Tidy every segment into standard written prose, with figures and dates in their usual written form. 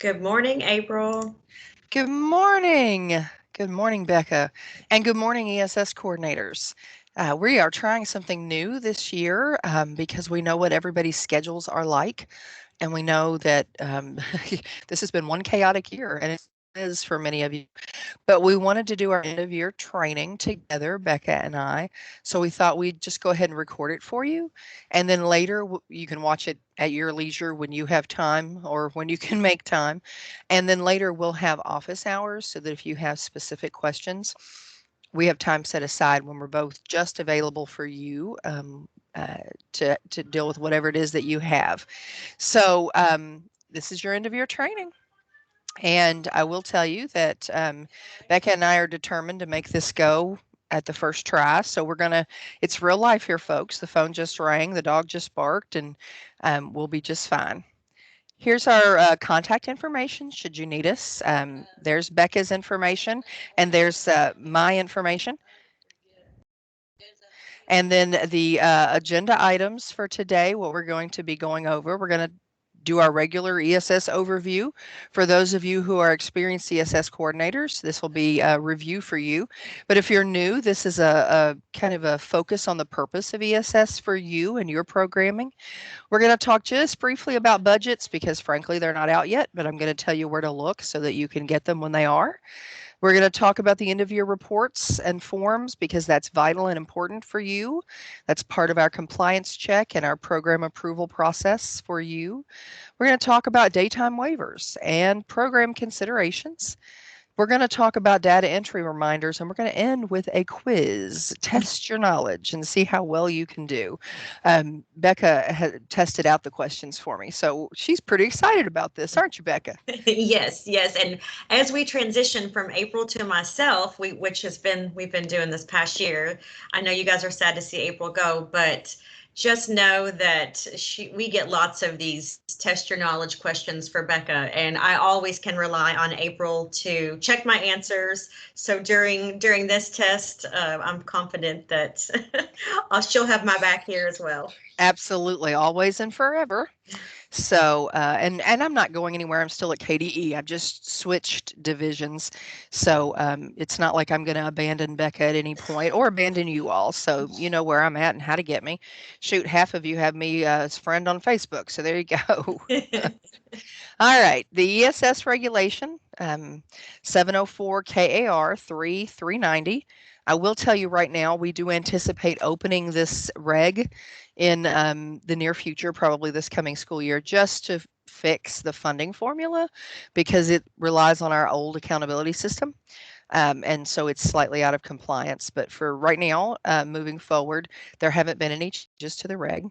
Good morning, April. Good morning. Good morning, Becca. And good morning, ESS coordinators. We are trying something new this year because we know what everybody's schedules are like. And we know that this has been one chaotic year, and it is for many of you. But we wanted to do our end of year training together, Becca and I. So we thought we'd just go ahead and record it for you. And then later you can watch it at your leisure when you have time or when you can make time. And then later we'll have office hours so that if you have specific questions, we have time set aside when we're both just available for you to deal with whatever it is that you have. So this is your end of year training. And I will tell you that Becca and I are determined to make this go at the first try. So it's real life here, folks. The phone just rang, the dog just barked, and we'll be just fine. Here's our contact information should you need us. There's Becca's information, and there's my information. And then the agenda items for today, what we're going to be going over, we're going to do our regular ESS overview. For those of you who are experienced ESS coordinators, this will be a review for you. But if you're new, this is a kind of a focus on the purpose of ESS for you and your programming. We're going to talk just briefly about budgets because frankly, they're not out yet, but I'm going to tell you where to look so that you can get them when they are. We're going to talk about the end of year reports and forms because that's vital and important for you. That's part of our compliance check and our program approval process for you. We're going to talk about daytime waivers and program considerations. We're going to talk about data entry reminders, and we're going to end with a quiz. Test your knowledge and see how well you can do. Becca had tested out the questions for me, so she's pretty excited about this, aren't you, Becca? Yes, yes. And as we transition from April to myself, which we've been doing this past year. I know you guys are sad to see April go, but just know that we get lots of these test your knowledge questions for Becca, and I always can rely on April to check my answers. So during this test, I'm confident that she'll have my back here as well. Absolutely, always and forever. So, and I'm not going anywhere. I'm still at KDE. I've just switched divisions. So, it's not like I'm going to abandon Becca at any point or abandon you all. So, you know where I'm at and how to get me. Shoot, half of you have me as friend on Facebook. So there you go. All right. The ESS regulation, 704 KAR 3390. I will tell you right now, we do anticipate opening this reg in the near future, probably this coming school year, just to fix the funding formula because it relies on our old accountability system. And so it's slightly out of compliance. But for right now, moving forward, there haven't been any changes to the reg.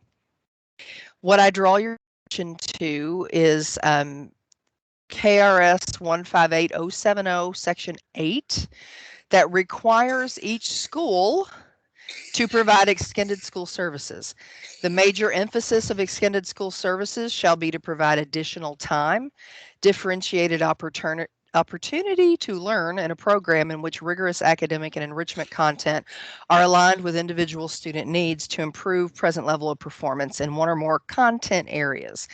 What I draw your attention to is KRS 158070, Section 8, that requires each school to provide extended school services. The major emphasis of extended school services shall be to provide additional time, differentiated opportunity to learn in a program in which rigorous academic and enrichment content are aligned with individual student needs to improve present level of performance in one or more content areas.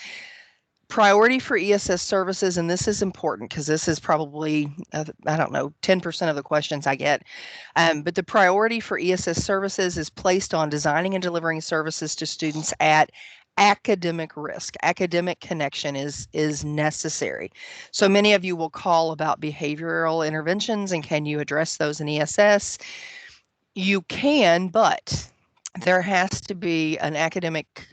Priority for ESS services, and this is important because this is probably, I don't know, 10% of the questions I get. But the priority for ESS services is placed on designing and delivering services to students at academic risk. Academic connection is necessary. So many of you will call about behavioral interventions and can you address those in ESS? You can, but there has to be an academic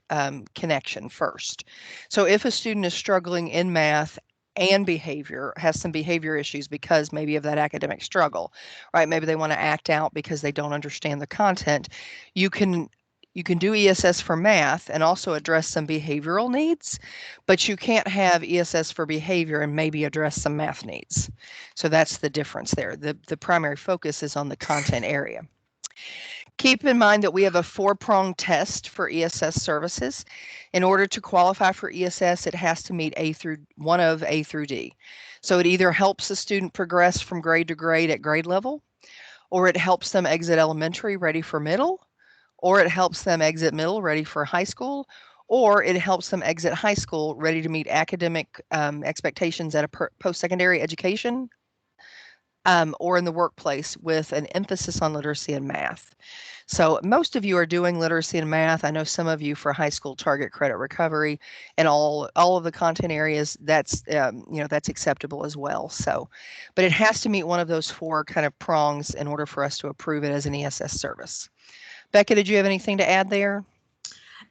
connection first. So if a student is struggling in math and behavior, has some behavior issues because maybe of that academic struggle, right? Maybe they want to act out because they don't understand the content. You can you can do ESS for math and also address some behavioral needs, but you can't have ESS for behavior and maybe address some math needs. So that's the difference there. The primary focus is on the content area. Keep in mind that we have a four-pronged test for ESS services. In order to qualify for ESS, it has to meet one of A through D. So it either helps the student progress from grade to grade at grade level, or it helps them exit elementary ready for middle, or it helps them exit middle ready for high school, or it helps them exit high school ready to meet academic expectations at a post-secondary education or in the workplace with an emphasis on literacy and math. So most of you are doing literacy and math. I know some of you for high school target credit recovery and all of the content areas, that's that's acceptable as well. So, but it has to meet one of those four kind of prongs in order for us to approve it as an ESS service. Becca, did you have anything to add there?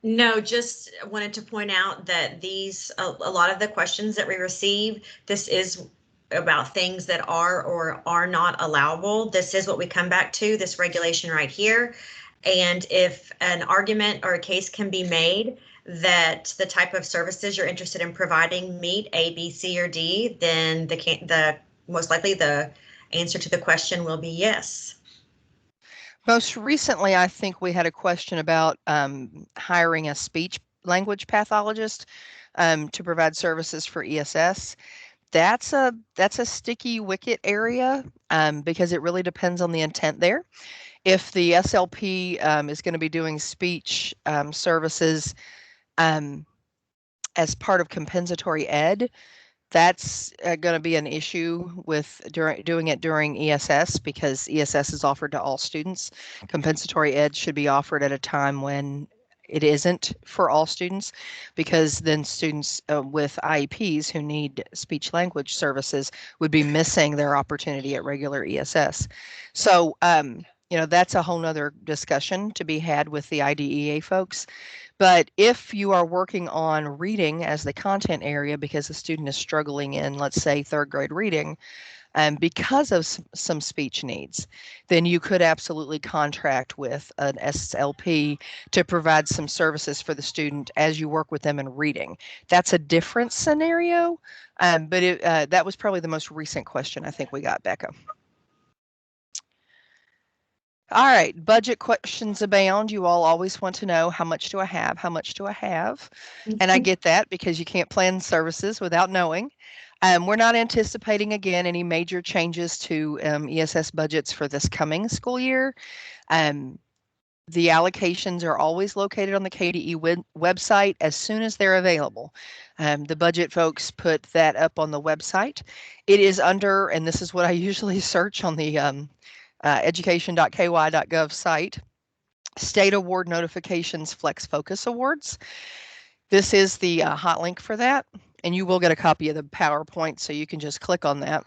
No, just wanted to point out that a lot of the questions that we receive, this is about things that are or are not allowable. This is what we come back to, this regulation right here. And if an argument or a case can be made that the type of services you're interested in providing meet A, B, C, or D, then the most likely the answer to the question will be yes. Most recently, I think we had a question about hiring a speech language pathologist to provide services for ESS. That's a sticky wicket area because it really depends on the intent there. If the SLP is going to be doing speech services as part of compensatory ed, that's going to be an issue with doing it during ESS because ESS is offered to all students. Compensatory ed should be offered at a time when it isn't for all students, because then students with IEPs who need speech language services would be missing their opportunity at regular ESS. So, that's a whole nother discussion to be had with the IDEA folks. But if you are working on reading as the content area because a student is struggling in, let's say, third grade reading, because of some speech needs, then you could absolutely contract with an SLP to provide some services for the student as you work with them in reading. That's a different scenario, but that was probably the most recent question I think we got, Becca. All right, budget questions abound. You all always want to know, how much do I have? How much do I have? And I get that because you can't plan services without knowing. We're not anticipating, again, any major changes to ESS budgets for this coming school year. The allocations are always located on the KDE website as soon as they're available. The budget folks put that up on the website. It is under, and this is what I usually search on the education.ky.gov site, State Award Notifications Flex Focus Awards. This is the hot link for that, and you will get a copy of the PowerPoint, so you can just click on that.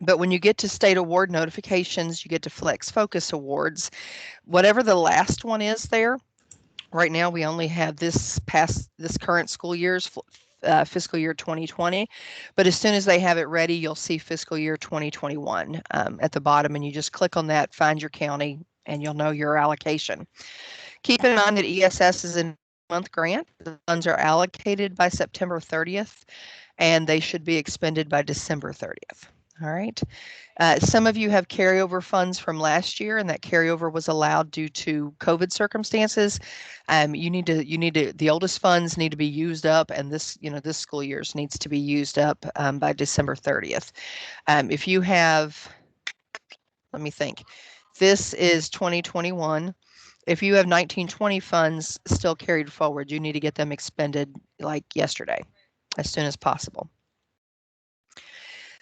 But when you get to State Award Notifications, you get to Flex Focus Awards. Whatever the last one is there, right now we only have this current school year's fiscal year 2020, but as soon as they have it ready, you'll see fiscal year 2021 at the bottom, and you just click on that, find your county, and you'll know your allocation. Keep in mind that ESS is a month grant. The funds are allocated by September 30th, and they should be expended by December 30th. All right. Some of you have carryover funds from last year, and that carryover was allowed due to COVID circumstances. The oldest funds need to be used up, and this school year's needs to be used up by December 30th. If you have, let me think, this is 2021. If you have 1920 funds still carried forward, you need to get them expended like yesterday, as soon as possible.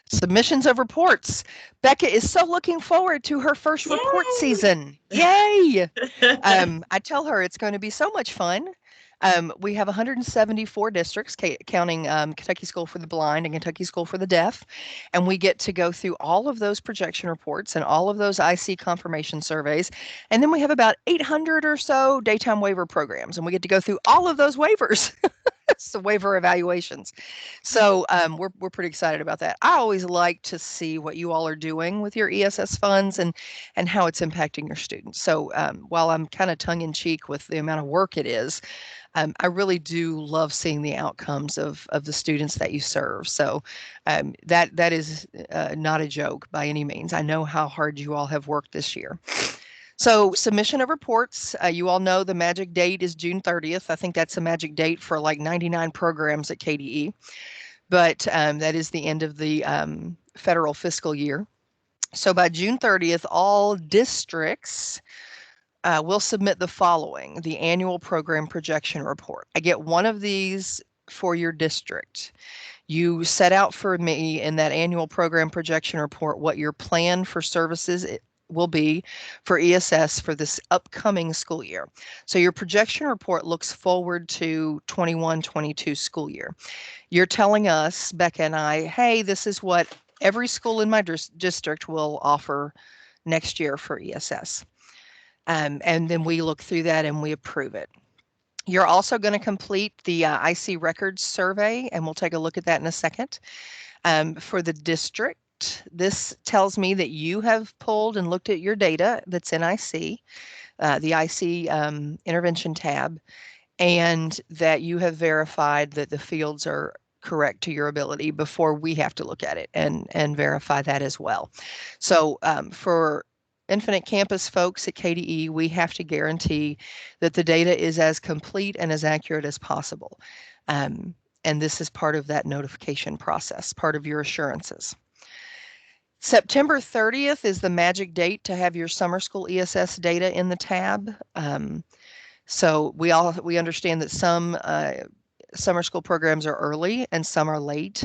Submissions of reports. Becca is so looking forward to her first report season. Yay! I tell her it's going to be so much fun. We have 174 districts, counting Kentucky School for the Blind and Kentucky School for the Deaf, and we get to go through all of those projection reports and all of those IC confirmation surveys, and then we have about 800 or so daytime waiver programs, and we get to go through all of those waivers. The waiver evaluations. So we're pretty excited about that. I always like to see what you all are doing with your ESS funds and how it's impacting your students. So while I'm kind of tongue in cheek with the amount of work it is, I really do love seeing the outcomes of the students that you serve. So that is not a joke by any means. I know how hard you all have worked this year. So submission of reports, you all know the magic date is June 30th. I think that's a magic date for like 99 programs at KDE, but that is the end of the federal fiscal year. So by June 30th, all districts we'll submit the following: the annual program projection report. I get one of these for your district. You set out for me in that annual program projection report what your plan for services will be for ESS for this upcoming school year. So your projection report looks forward to 21-22 school year. You're telling us, Becca and I, hey, this is what every school in my district will offer next year for ESS. And then we look through that and we approve it. You're also going to complete the IC records survey, and we'll take a look at that in a second. For the district, this tells me that you have pulled and looked at your data that's in IC, the IC intervention tab, and that you have verified that the fields are correct to your ability before we have to look at it and verify that as well. So for Infinite Campus folks at KDE, we have to guarantee that the data is as complete and as accurate as possible. And this is part of that notification process, part of your assurances. September 30th is the magic date to have your summer school ESS data in the tab. So we understand that some summer school programs are early and some are late.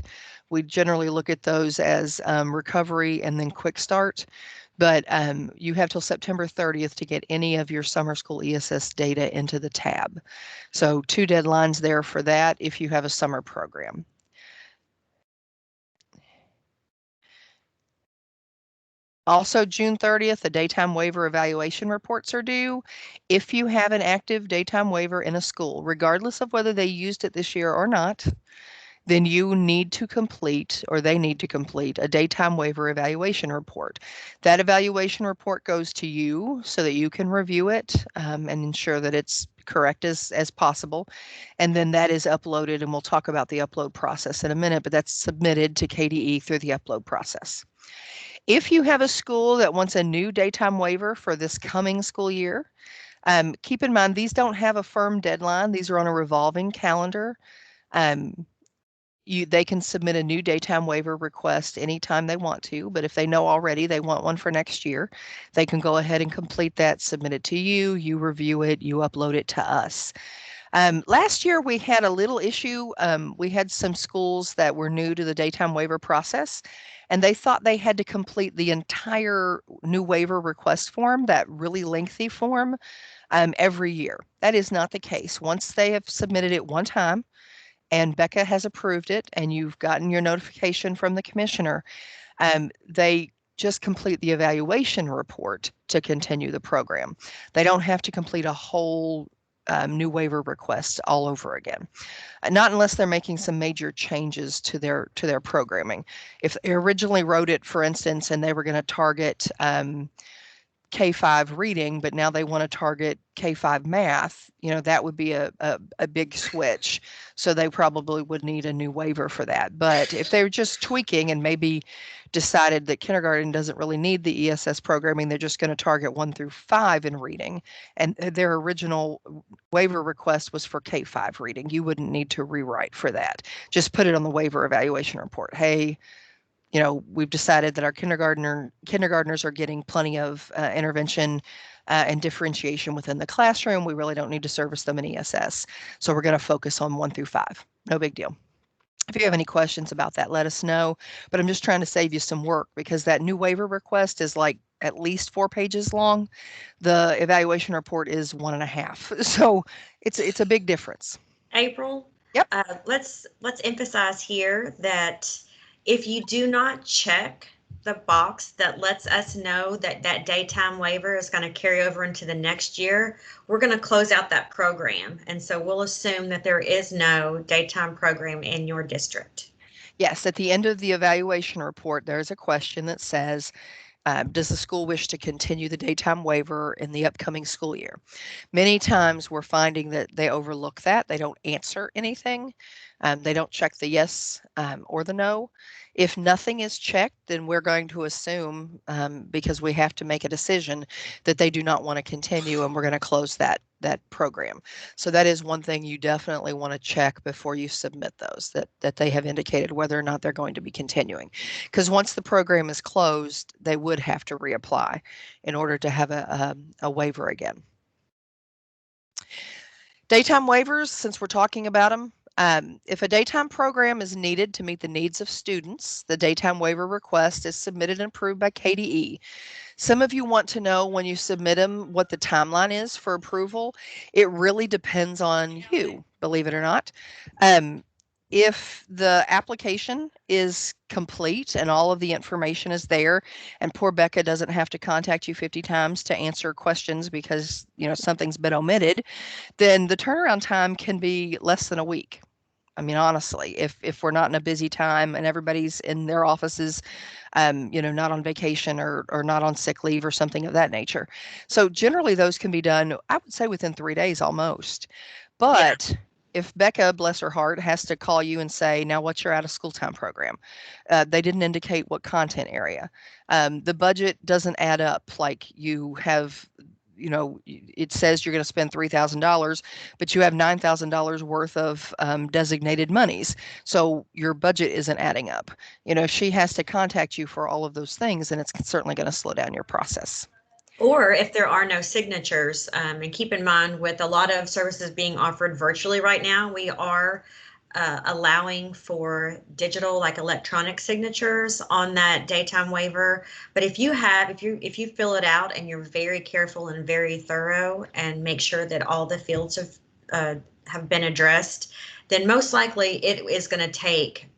We generally look at those as recovery and then quick start. But you have till September 30th to get any of your summer school ESS data into the tab. So 2 deadlines there for that if you have a summer program. Also, June 30th, the daytime waiver evaluation reports are due. If you have an active daytime waiver in a school, regardless of whether they used it this year or not, then you need to complete, or they need to complete, a daytime waiver evaluation report. That evaluation report goes to you so that you can review it and ensure that it's correct as possible. And then that is uploaded, and we'll talk about the upload process in a minute, but that's submitted to KDE through the upload process. If you have a school that wants a new daytime waiver for this coming school year, keep in mind these don't have a firm deadline. These are on a revolving calendar. They can submit a new daytime waiver request anytime they want to, but if they know already they want one for next year, they can go ahead and complete that, submit it to you, you review it, you upload it to us. Last year we had a little issue. We had some schools that were new to the daytime waiver process, and they thought they had to complete the entire new waiver request form, that really lengthy form, every year. That is not the case. Once they have submitted it one time, and Becca has approved it, and you've gotten your notification from the commissioner, they just complete the evaluation report to continue the program. They don't have to complete a whole new waiver request all over again. Not unless they're making some major changes to their programming. If they originally wrote it, for instance, and they were going to target K5 reading, but now they want to target K5 math, that would be a big switch. So they probably would need a new waiver for that. But if they're just tweaking and maybe decided that kindergarten doesn't really need the ESS programming, they're just going to target 1 through 5 in reading, and their original waiver request was for K5 reading, you wouldn't need to rewrite for that. Just put it on the waiver evaluation report. Hey, we've decided that our kindergartners are getting plenty of intervention and differentiation within the classroom. We really don't need to service them in ESS. So we're going to focus on 1 through 5. No big deal. If you have any questions about that, let us know. But I'm just trying to save you some work, because that new waiver request is like at least 4 pages long. The evaluation report is 1.5. So it's a big difference. April? Yep. Let's emphasize here that if you do not check the box that lets us know that that daytime waiver is going to carry over into the next year, we're going to close out that program. And so we'll assume that there is no daytime program in your district. Yes, at the end of the evaluation report, there's a question that says, does the school wish to continue the daytime waiver in the upcoming school year? Many times we're finding that they overlook that. They don't answer anything. They don't check the yes or the no. If nothing is checked, then we're going to assume, because we have to make a decision, that they do not want to continue, and we're going to close that program. So that is one thing you definitely want to check before you submit those, that they have indicated whether or not they're going to be continuing. Because once the program is closed, they would have to reapply in order to have a waiver again. Daytime waivers, since we're talking about them, if a daytime program is needed to meet the needs of students, the daytime waiver request is submitted and approved by KDE. Some of you want to know when you submit them what the timeline is for approval. It really depends on you, believe it or not. If the application is complete and all of the information is there, and poor Becca doesn't have to contact you 50 times to answer questions because something's been omitted, then the turnaround time can be less than a week. I mean, honestly, if we're not in a busy time and everybody's in their offices, not on vacation or not on sick leave or something of that nature. So generally those can be done, I would say, within 3 days almost. But if Becca, bless her heart, has to call you and say, now what's your out of school time program? They didn't indicate what content area. The budget doesn't add up. Like you have, it says you're going to spend $3,000, but you have $9,000 worth of designated monies. So your budget isn't adding up. If she has to contact you for all of those things, then it's certainly going to slow down your process. Or if there are no signatures, and keep in mind with a lot of services being offered virtually right now, we are allowing for digital, like electronic signatures on that daytime waiver. But if you fill it out and you're very careful and very thorough and make sure that all the fields have been addressed, then most likely it is going to take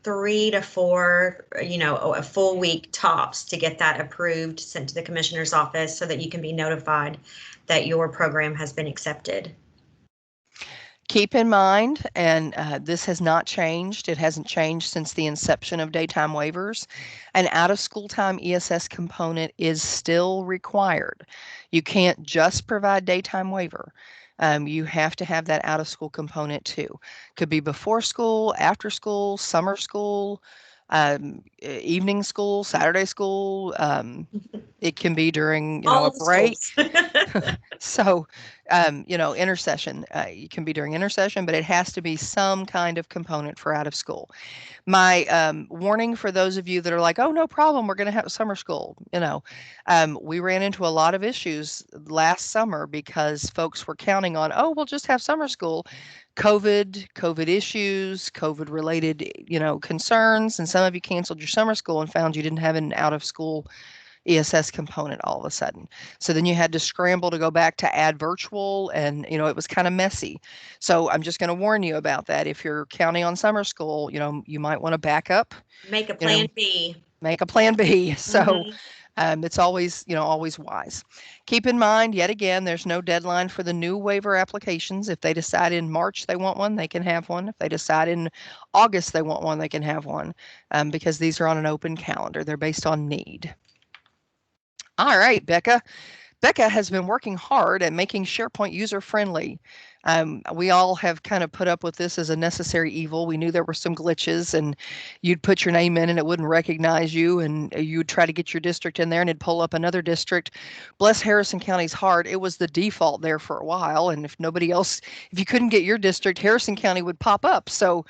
3 to 4, a full week tops to get that approved, sent to the commissioner's office so that you can be notified that your program has been accepted. Keep in mind, and this has not changed, it hasn't changed since the inception of daytime waivers, an out-of-school time ESS component is still required. You can't just provide daytime waiver. You have to have that out-of-school component too. Could be before school, after school, summer school, evening school, Saturday school. It can be during, All a of the break. schools. So, intercession, it can be during intercession, but it has to be some kind of component for out of school. My warning for those of you that are like, oh, no problem, we're going to have summer school. We ran into a lot of issues last summer because folks were counting on, oh, we'll just have summer school. COVID issues, COVID related, concerns. And some of you canceled your summer school and found you didn't have an out of school ESS component all of a sudden. So then you had to scramble to go back to add virtual, and it was kind of messy. So I'm just going to warn you about that. If you're counting on summer school, you might want to back up. Make a plan B. Make a plan B. So it's always, always wise. Keep in mind, yet again, there's no deadline for the new waiver applications. If they decide in March they want one, they can have one. If they decide in August they want one, they can have one, because these are on an open calendar. They're based on need. All right, Becca. Becca has been working hard at making SharePoint user-friendly. We all have kind of put up with this as a necessary evil. We knew there were some glitches, and you'd put your name in and it wouldn't recognize you, and you'd try to get your district in there and it'd pull up another district. Bless Harrison County's heart, it was the default there for a while, and if you couldn't get your district, Harrison County would pop up. So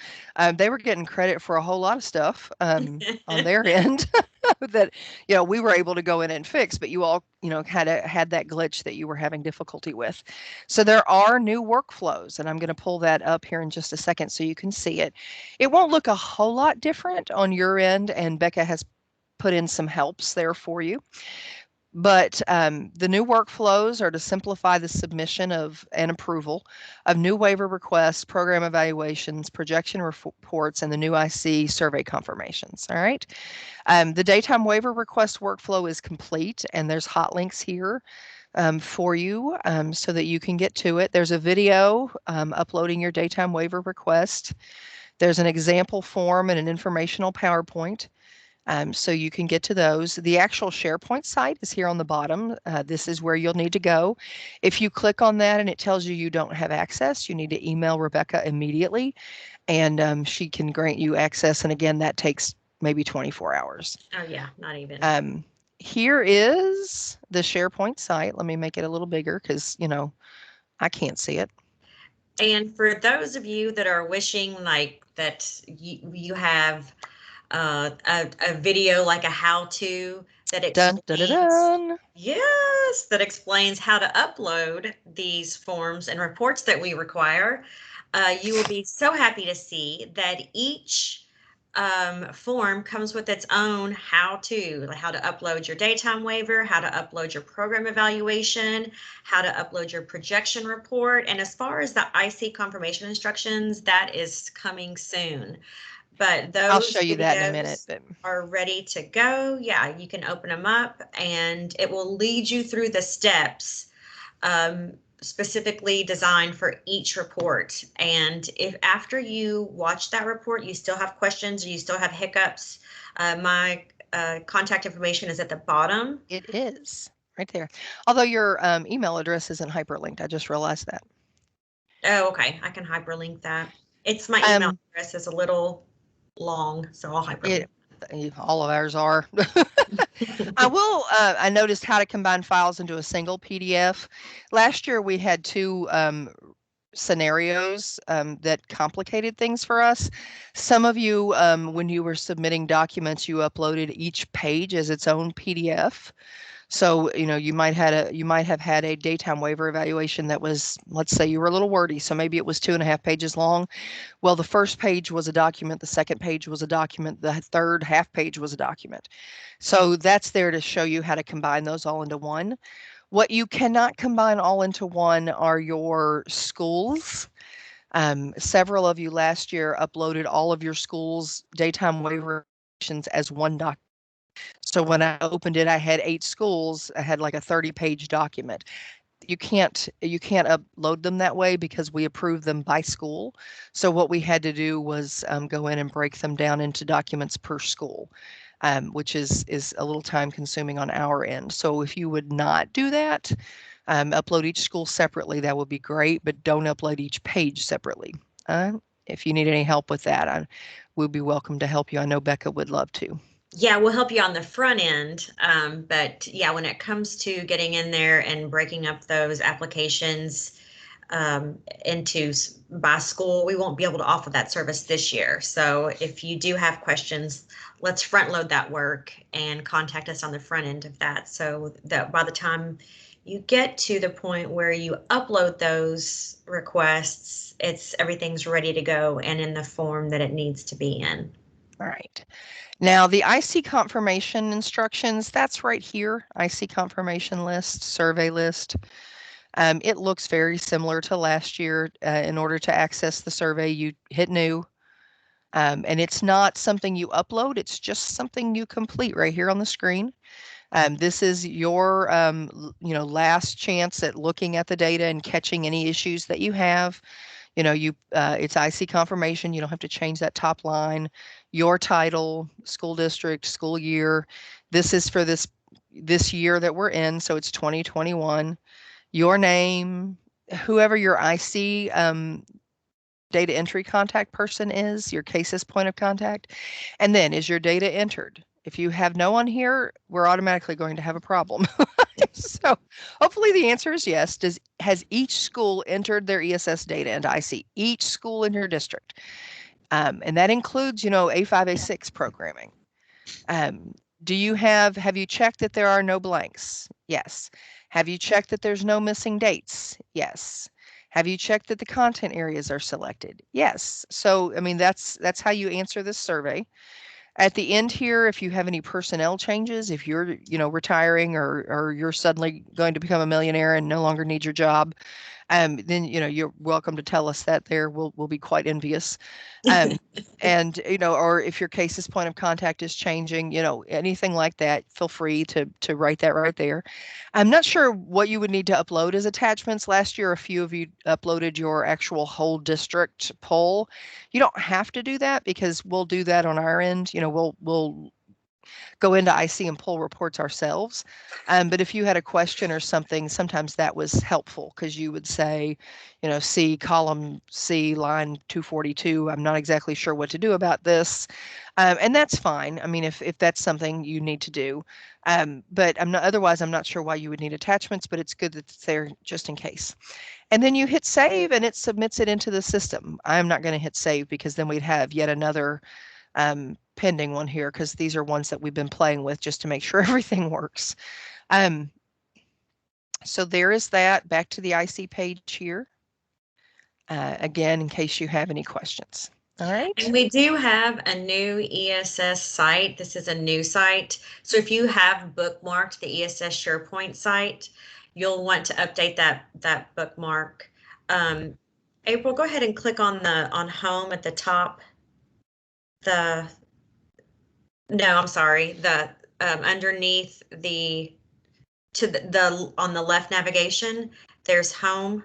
they were getting credit for a whole lot of stuff on their end that we were able to go in and fix, but you all had that glitch that you were having difficulty with. So there are new workflows, and I'm going to pull that up here in just a second so you can see it. It won't look a whole lot different on your end, and Becca has put in some helps there for you. But the new workflows are to simplify the submission of and approval of new waiver requests, program evaluations, projection reports, and the new IC survey confirmations. All right. The daytime waiver request workflow is complete, and there's hot links here for you so that you can get to it. There's a video uploading your daytime waiver request. There's an example form and an informational PowerPoint. So you can get to those. The actual SharePoint site is here on the bottom. This is where you'll need to go. If you click on that and it tells you you don't have access, you need to email Rebecca immediately, and she can grant you access. And again, that takes maybe 24 hours. Oh yeah, not even. Here is the SharePoint site. Let me make it a little bigger because, I can't see it. And for those of you that are wishing like that you have a video like a how-to that Dun, explains, dun, dun, dun. yes, that explains how to upload these forms and reports that we require. You will be so happy to see that each form comes with its own how-to, like how to upload your daytime waiver, how to upload your program evaluation, how to upload your projection report. And as far as the IC confirmation instructions, that is coming soon. But I'll those show you that in a minute. videos are ready to go. Yeah, you can open them up and it will lead you through the steps specifically designed for each report. And if after you watch that report, you still have questions or you still have hiccups, my contact information is at the bottom. It is right there. Although your email address isn't hyperlinked. I just realized that. Oh, okay. I can hyperlink that. It's my email address is a little long, so I'll hyperlink. All of ours are. I noticed how to combine files into a single PDF. Last year we had two scenarios that complicated things for us. Some of you, when you were submitting documents, you uploaded each page as its own PDF. So, you might have had a daytime waiver evaluation that was, let's say you were a little wordy, so maybe it was 2.5 pages long. Well, the first page was a document, the second page was a document, the third half page was a document. So that's there to show you how to combine those all into one. What you cannot combine all into one are your schools. Several of you last year uploaded all of your schools' daytime waiver as one document. So when I opened it, I had 8 schools. I had like a 30-page document. You can't upload them that way because we approve them by school. So what we had to do was go in and break them down into documents per school, which is a little time consuming on our end. So if you would not do that, upload each school separately, that would be great, but don't upload each page separately. If you need any help with that, we'd be welcome to help you. I know Becca would love to. Yeah, we'll help you on the front end. But yeah, when it comes to getting in there and breaking up those applications into by school, we won't be able to offer that service this year. So if you do have questions, let's front load that work and contact us on the front end of that. So that by the time you get to the point where you upload those requests, everything's ready to go and in the form that it needs to be in. All right. Now the IC confirmation instructions, that's right here, IC confirmation list, survey list. It looks very similar to last year. In order to access the survey, you hit new. And it's not something you upload, it's just something you complete right here on the screen. This is your last chance at looking at the data and catching any issues that you have. It's IC confirmation. You don't have to change that top line. Your title, school district, school year. This is for this year that we're in, so it's 2021. Your name, whoever your IC data entry contact person is, your cases point of contact, and then is your data entered. If you have no one here, we're automatically going to have a problem. So hopefully the answer is yes. Has each school entered their ESS data into IC? Each school in your district. And that includes, A5, A6 programming. Have you checked that there are no blanks? Yes. Have you checked that there's no missing dates? Yes. Have you checked that the content areas are selected? Yes. So, that's how you answer this survey. At the end here, if you have any personnel changes, if you're, retiring or you're suddenly going to become a millionaire and no longer need your job, then, you're welcome to tell us that there. We'll be quite envious. And, or if your case's point of contact is changing, anything like that, feel free to write that right there. I'm not sure what you would need to upload as attachments. Last year, a few of you uploaded your actual whole district poll. You don't have to do that because we'll do that on our end. We'll go into IC and pull reports ourselves. But if you had a question or something, sometimes that was helpful because you would say, C, column C, line 242, I'm not exactly sure what to do about this. And that's fine. I mean, if that's something you need to do. But otherwise, I'm not sure why you would need attachments, but it's good that it's there just in case. And then you hit save and it submits it into the system. I'm not going to hit save because then we'd have yet another pending one here because these are ones that we've been playing with just to make sure everything works. So there is that. Back to the IC page here. Again, in case you have any questions. All right. And we do have a new ESS site. This is a new site. So if you have bookmarked the ESS SharePoint site, you'll want to update that bookmark. April, go ahead and click on home at the top. Underneath on the left navigation, there's home.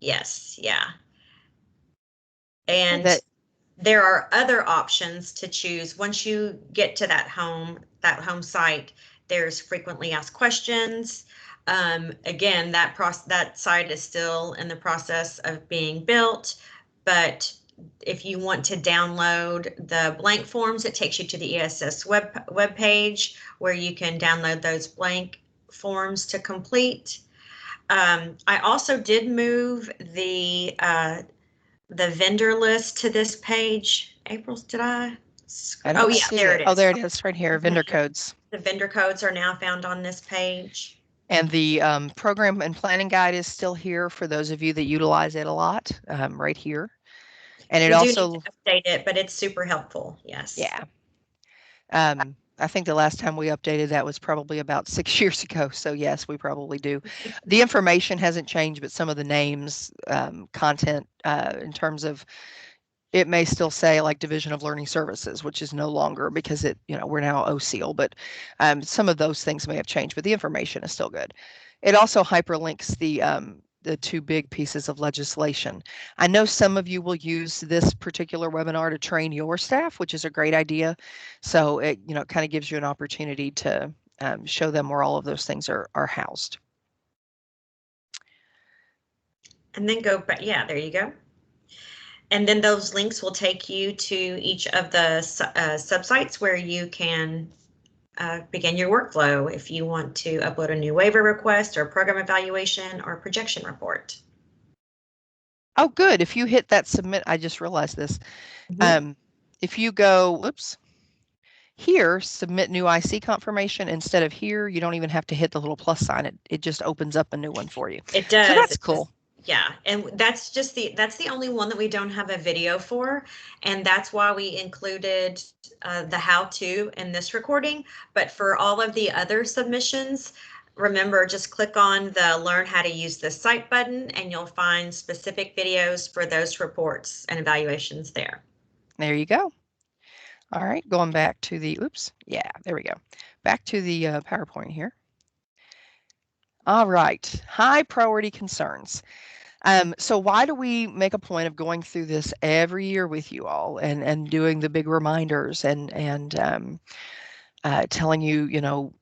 Yes, yeah. And there are other options to choose. Once you get to that home site, there's frequently asked questions. Again, that site is still in the process of being built, but if you want to download the blank forms, it takes you to the ESS web page where you can download those blank forms to complete. I also did move the vendor list to this page. April, did I? Oh yeah, there it is. Oh, there it is, right here. Vendor codes. The vendor codes are now found on this page. And the program and planning guide is still here for those of you that utilize it a lot, right here. And it also need to update it, but it's super helpful. Yes. Yeah. I think the last time we updated that was probably about 6 years ago. So yes, we probably do. The information hasn't changed, but some of the names, content, in terms of it may still say like Division of Learning Services, which is no longer because we're now OSEAL, but some of those things may have changed, but the information is still good. It also hyperlinks the two big pieces of legislation. I know some of you will use this particular webinar to train your staff, which is a great idea. So it kind of gives you an opportunity to show them where all of those things are housed. And then go back. Yeah, there you go. And then those links will take you to each of the subsites where you can begin your workflow if you want to upload a new waiver request or program evaluation or projection report. Oh, good. If you hit that submit, I just realized this. If you go, here, submit new IC confirmation, instead of here, you don't even have to hit the little plus sign. It just opens up a new one for you. It does. So that's cool. Yeah, and that's the only one that we don't have a video for, and that's why we included the how-to in this recording. But for all of the other submissions, remember, just click on the Learn How to Use This Site button, and you'll find specific videos for those reports and evaluations there. There you go. All right, going back to the, there we go. Back to the PowerPoint here. All right, high priority concerns. So why do we make a point of going through this every year with you all and doing the big reminders and telling you,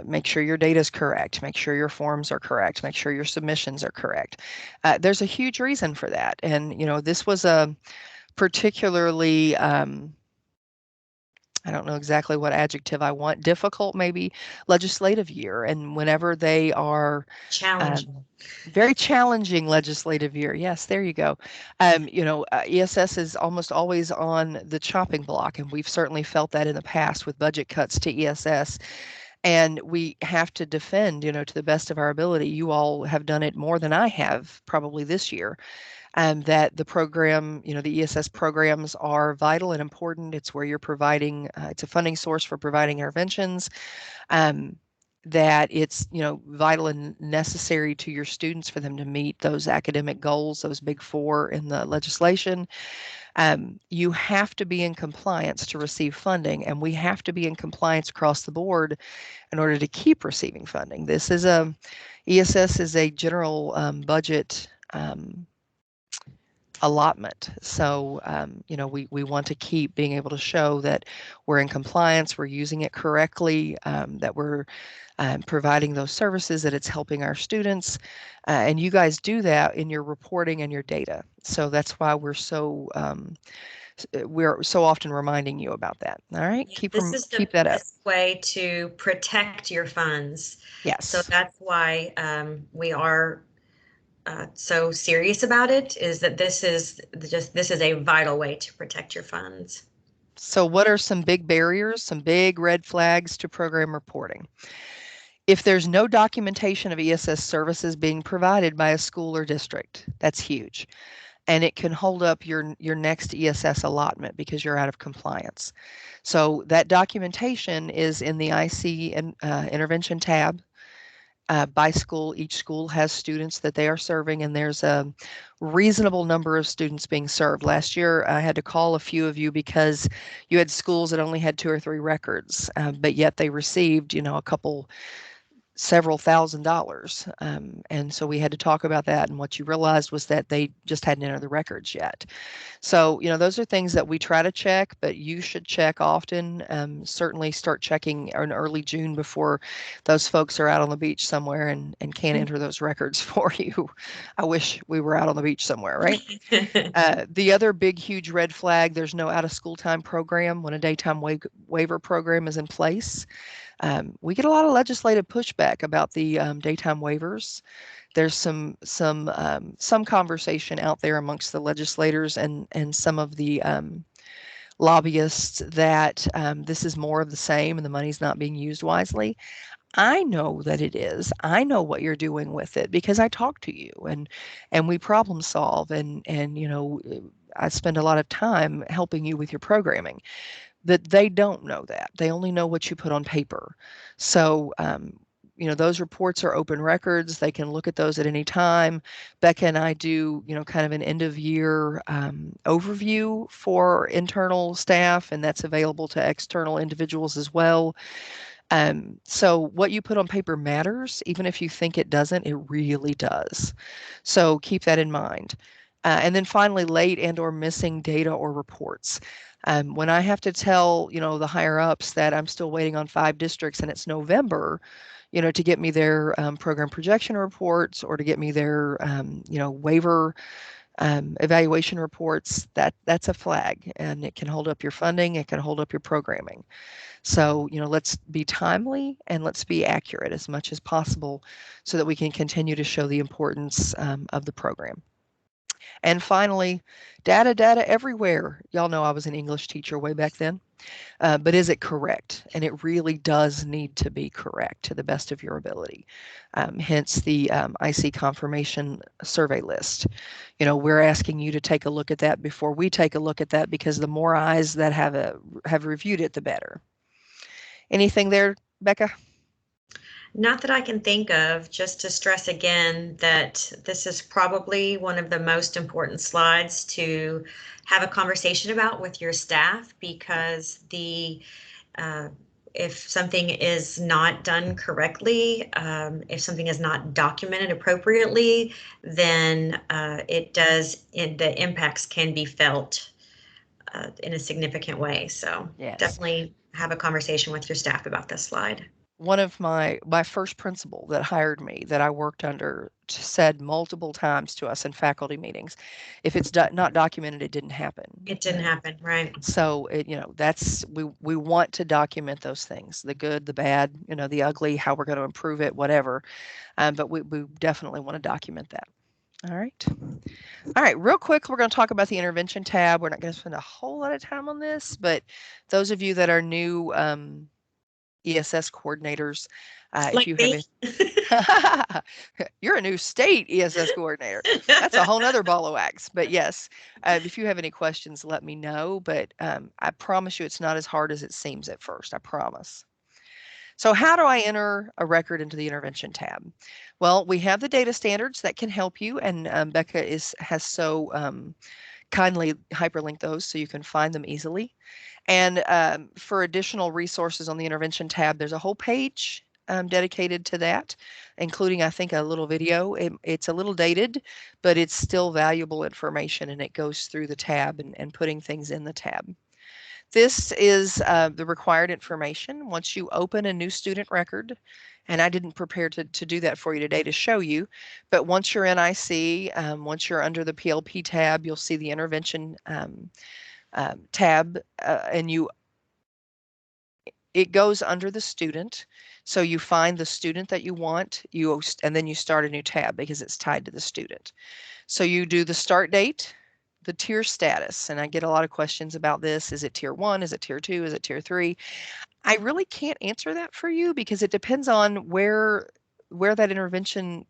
make sure your data is correct, make sure your forms are correct, make sure your submissions are correct. There's a huge reason for that. And, this was a particularly, I don't know exactly what adjective I want, difficult maybe, legislative year. And whenever they are very challenging legislative year. Yes, there you go. ESS is almost always on the chopping block, and we've certainly felt that in the past with budget cuts to ESS. And we have to defend, to the best of our ability. You all have done it more than I have probably this year. That the program, the ESS programs are vital and important. It's where you're providing, it's a funding source for providing interventions, that it's, vital and necessary to your students for them to meet those academic goals, those big four in the legislation. You have to be in compliance to receive funding, and we have to be in compliance across the board in order to keep receiving funding. This is ESS is a general budget allotment. So, we want to keep being able to show that we're in compliance, we're using it correctly, that we're providing those services, that it's helping our students. And you guys do that in your reporting and your data. So that's why we're so often reminding you about that. All right, Yeah, this is the keep that up. best way to protect your funds. So Yes. that's why we are so serious about it, is that this is a vital way to protect your funds. So what are some big barriers, some big red flags to program reporting? If there's no documentation of ESS services being provided by a school or district, that's huge. And it can hold up your next ESS allotment because you're out of compliance. So that documentation is in the IC intervention tab. By school, each school has students that they are serving, and there's a reasonable number of students being served. Last year, I had to call a few of you because you had schools that only had 2 or 3 records, but yet they received, a couple several $1,000s. And so we had to talk about that. And what you realized was that they just hadn't entered the records yet. So, those are things that we try to check, but you should check often. Certainly start checking in early June before those folks are out on the beach somewhere and can't enter those records for you. I wish we were out on the beach somewhere, right? The other big, huge red flag, there's no out of school time program when a daytime waiver program is in place. We get a lot of legislative pushback about the daytime waivers. There's some conversation out there amongst the legislators and some of the lobbyists that this is more of the same and the money's not being used wisely. I know that it is. I know what you're doing with it because I talk to you and we problem solve and I spend a lot of time helping you with your programming. That they don't know that. They only know what you put on paper. So, those reports are open records. They can look at those at any time. Becca and I do, kind of an end of year overview for internal staff, and that's available to external individuals as well. So what you put on paper matters, even if you think it doesn't, it really does. So keep that in mind. And then finally, late and or missing data or reports. When I have to tell, the higher ups that I'm still waiting on 5 districts and it's November, to get me their program projection reports or to get me their, waiver evaluation reports, that's a flag, and it can hold up your funding, it can hold up your programming. So, let's be timely and let's be accurate as much as possible so that we can continue to show the importance of the program. And finally, data everywhere. Y'all know I was an English teacher way back then, but is it correct? And it really does need to be correct to the best of your ability. Hence the IC confirmation survey list. We're asking you to take a look at that before we take a look at that because the more eyes that have reviewed it, the better. Anything there, Becca? Not that I can think of, just to stress again that this is probably one of the most important slides to have a conversation about with your staff because if something is not done correctly, if something is not documented appropriately, then the impacts can be felt in a significant way. So Yes. definitely have a conversation with your staff about this slide. One of my first principal that hired me that I worked under said multiple times to us in faculty meetings, if it's not documented, it didn't happen. It didn't happen, right? So that's we want to document those things, the good, the bad, the ugly, how we're going to improve it, whatever. But we definitely want to document that. All right. All right, real quick, we're going to talk about the intervention tab. We're not going to spend a whole lot of time on this, but those of you that are new ESS coordinators, if you have you're a new state ESS coordinator. That's a whole nother ball of wax. But yes, if you have any questions, let me know. But I promise you it's not as hard as it seems at first. I promise. So how do I enter a record into the intervention tab? Well, we have the data standards that can help you, and Becca has so kindly hyperlinked those so you can find them easily. And for additional resources on the intervention tab, there's a whole page dedicated to that, including, I think, a little video. It's a little dated, but it's still valuable information, and it goes through the tab and putting things in the tab. This is the required information. Once you open a new student record, and I didn't prepare to do that for you today to show you, but once you're in IC, once you're under the PLP tab, you'll see the intervention tab, and it goes under the student. So you find the student that you want, and then you start a new tab because it's tied to the student. So you do the start date, the tier status, and I get a lot of questions about this. Is it tier 1? Is it tier 2? Is it tier 3? I really can't answer that for you because it depends on where that intervention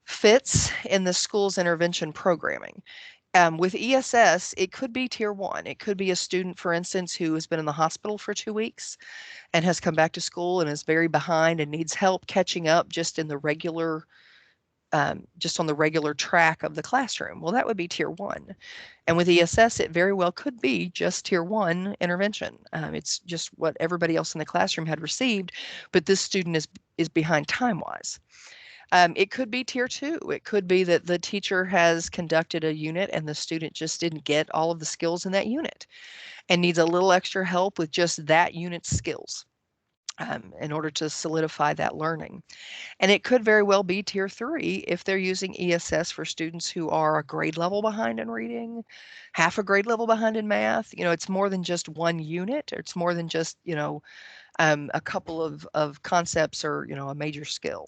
fits in the school's intervention programming. With ESS, it could be tier 1. It could be a student, for instance, who has been in the hospital for 2 weeks and has come back to school and is very behind and needs help catching up just in the regular just on the regular track of the classroom. Well, that would be tier 1. And with ESS, it very well could be just tier 1 intervention. It's just what everybody else in the classroom had received, but this student is behind time-wise. It could be tier 2. It could be that the teacher has conducted a unit and the student just didn't get all of the skills in that unit and needs a little extra help with just that unit's skills in order to solidify that learning. And it could very well be tier 3 if they're using ESS for students who are a grade level behind in reading, half a grade level behind in math. It's more than just one unit. It's more than just, a couple of concepts or, a major skill.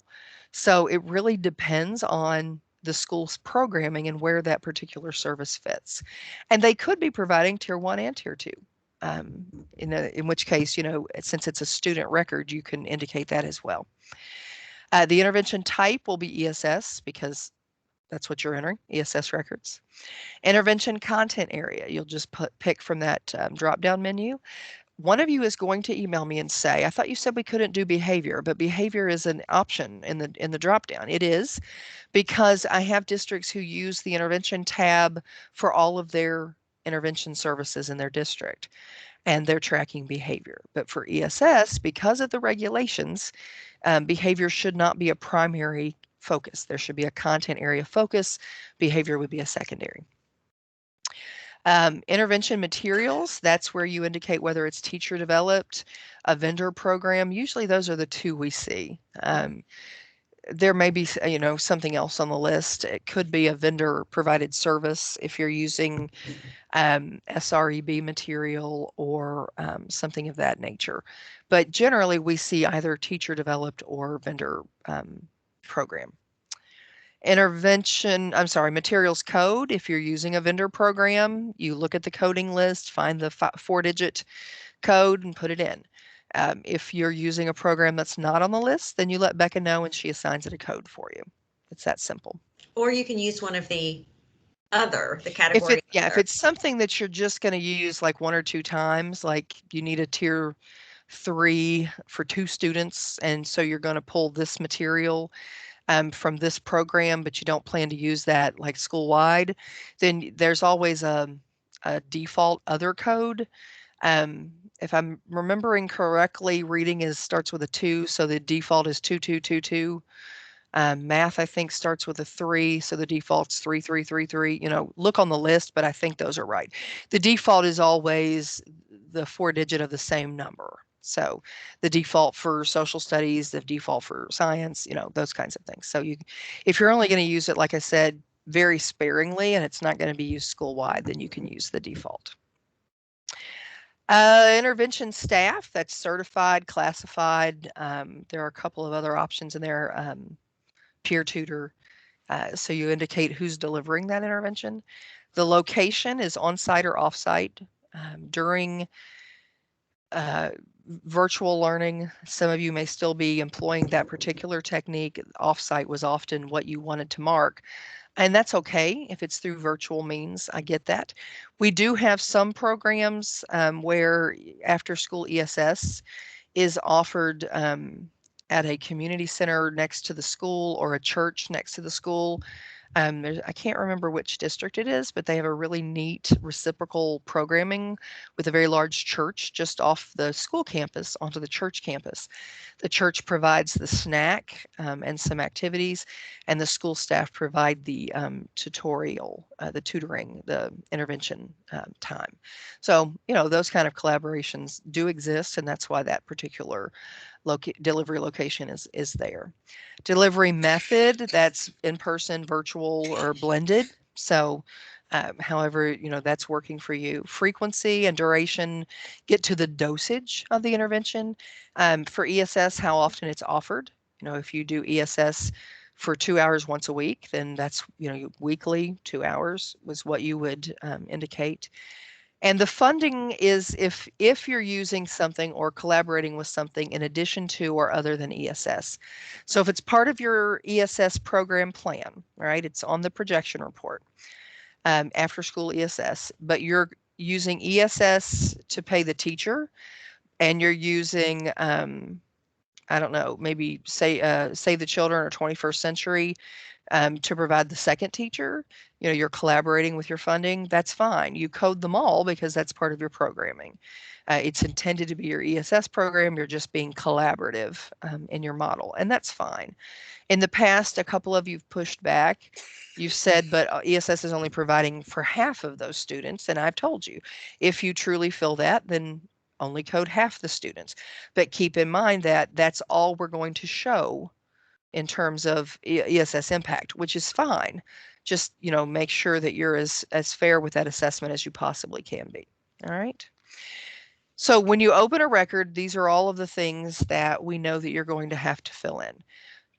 So it really depends on the school's programming and where that particular service fits. And they could be providing tier 1 and tier 2. In which case, since it's a student record, you can indicate that as well. The intervention type will be ESS because that's what you're entering, ESS records. Intervention content area, you'll just pick from that drop-down menu. One of you is going to email me and say, I thought you said we couldn't do behavior, but behavior is an option in the drop-down. It is, because I have districts who use the intervention tab for all of their intervention services in their district, and they're tracking behavior. But for ESS, because of the regulations, behavior should not be a primary focus. There should be a content area focus. Behavior would be a secondary. Intervention materials, that's where you indicate whether it's teacher developed, a vendor program. Usually those are the two we see. There may be, something else on the list. It could be a vendor provided service if you're using SREB material or something of that nature. But generally we see either teacher developed or vendor program. Materials code. If you're using a vendor program, you look at the coding list, find the 4-digit code and put it in. If you're using a program that's not on the list, then you let Becca know and she assigns it a code for you. It's that simple. Or you can use one of the category. If it's something that you're just going to use like 1 or 2 times, like you need a tier 3 for 2 students, and so you're going to pull this material from this program, but you don't plan to use that like school-wide, then there's always a default other code. If I'm remembering correctly, reading starts with a 2, so the default is 2222. Math, I think, starts with a 3, so the default's 3333. Look on the list, but I think those are right. The default is always the 4-digit of the same number. So the default for social studies, the default for science, those kinds of things. So if you're only going to use it, like I said, very sparingly, and it's not going to be used school-wide, then you can use the default. Intervention staff, that's certified, classified. There are a couple of other options in there. Peer tutor. So you indicate who's delivering that intervention. The location is on-site or off-site. During virtual learning, some of you may still be employing that particular technique. Off-site was often what you wanted to mark. And that's okay if it's through virtual means. I get that. We do have some programs where after school ESS is offered at a community center next to the school or a church next to the school. I can't remember which district it is, but they have a really neat reciprocal programming with a very large church just off the school campus onto the church campus. The church provides the snack and some activities, and the school staff provide the tutorial, the tutoring, the intervention time. So, those kind of collaborations do exist, and that's why that particular delivery location is there. Delivery method, that's in person, virtual, or blended. So however, that's working for you. Frequency and duration get to the dosage of the intervention. For ESS, how often it's offered. If you do ESS for 2 hours once a week, then that's, weekly 2 hours was what you would indicate. And the funding is if you're using something or collaborating with something in addition to or other than ESS. So if it's part of your ESS program plan, right, it's on the projection report, after school ESS, but you're using ESS to pay the teacher and you're using, I don't know, maybe Save the Children or 21st Century to provide the second teacher, you're collaborating with your funding, that's fine. You code them all because that's part of your programming. It's intended to be your ESS program. You're just being collaborative in your model, and that's fine. In the past, a couple of you've pushed back. You've said, but ESS is only providing for half of those students. And I've told you, if you truly feel that, then only code half the students. But keep in mind that that's all we're going to show in terms of ESS impact, which is fine. Just, make sure that you're as fair with that assessment as you possibly can be. All right. So when you open a record, these are all of the things that we know that you're going to have to fill in.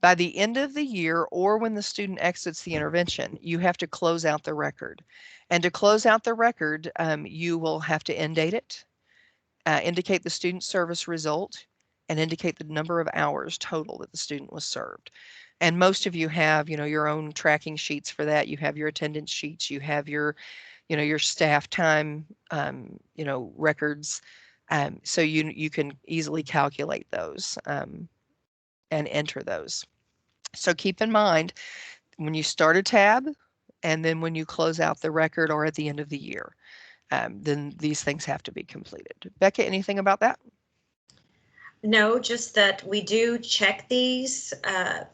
By the end of the year or when the student exits the intervention, you have to close out the record. And to close out the record, you will have to end date it, indicate the student service result, and indicate the number of hours total that the student was served. And most of you have, your own tracking sheets for that. You have your attendance sheets. You have your, your staff time, records. So you can easily calculate those and enter those. So keep in mind when you start a tab and then when you close out the record or at the end of the year, then these things have to be completed. Becca, anything about that? No, just that we do check these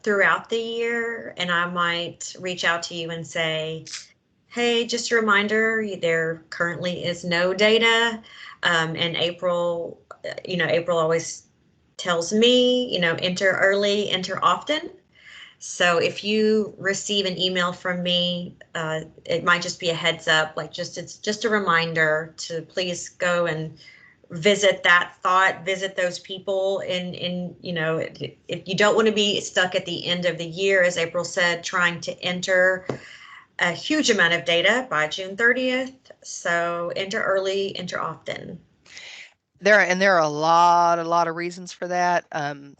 throughout the year, and I might reach out to you and say, hey, just a reminder, there currently is no data. And April, April always tells me, enter early, enter often. So if you receive an email from me, it might just be a heads up, it's just a reminder to please go and visit that thought, visit those people if you don't want to be stuck at the end of the year, as April said, trying to enter a huge amount of data by June 30th. So enter early, enter often. There are a lot of reasons for that.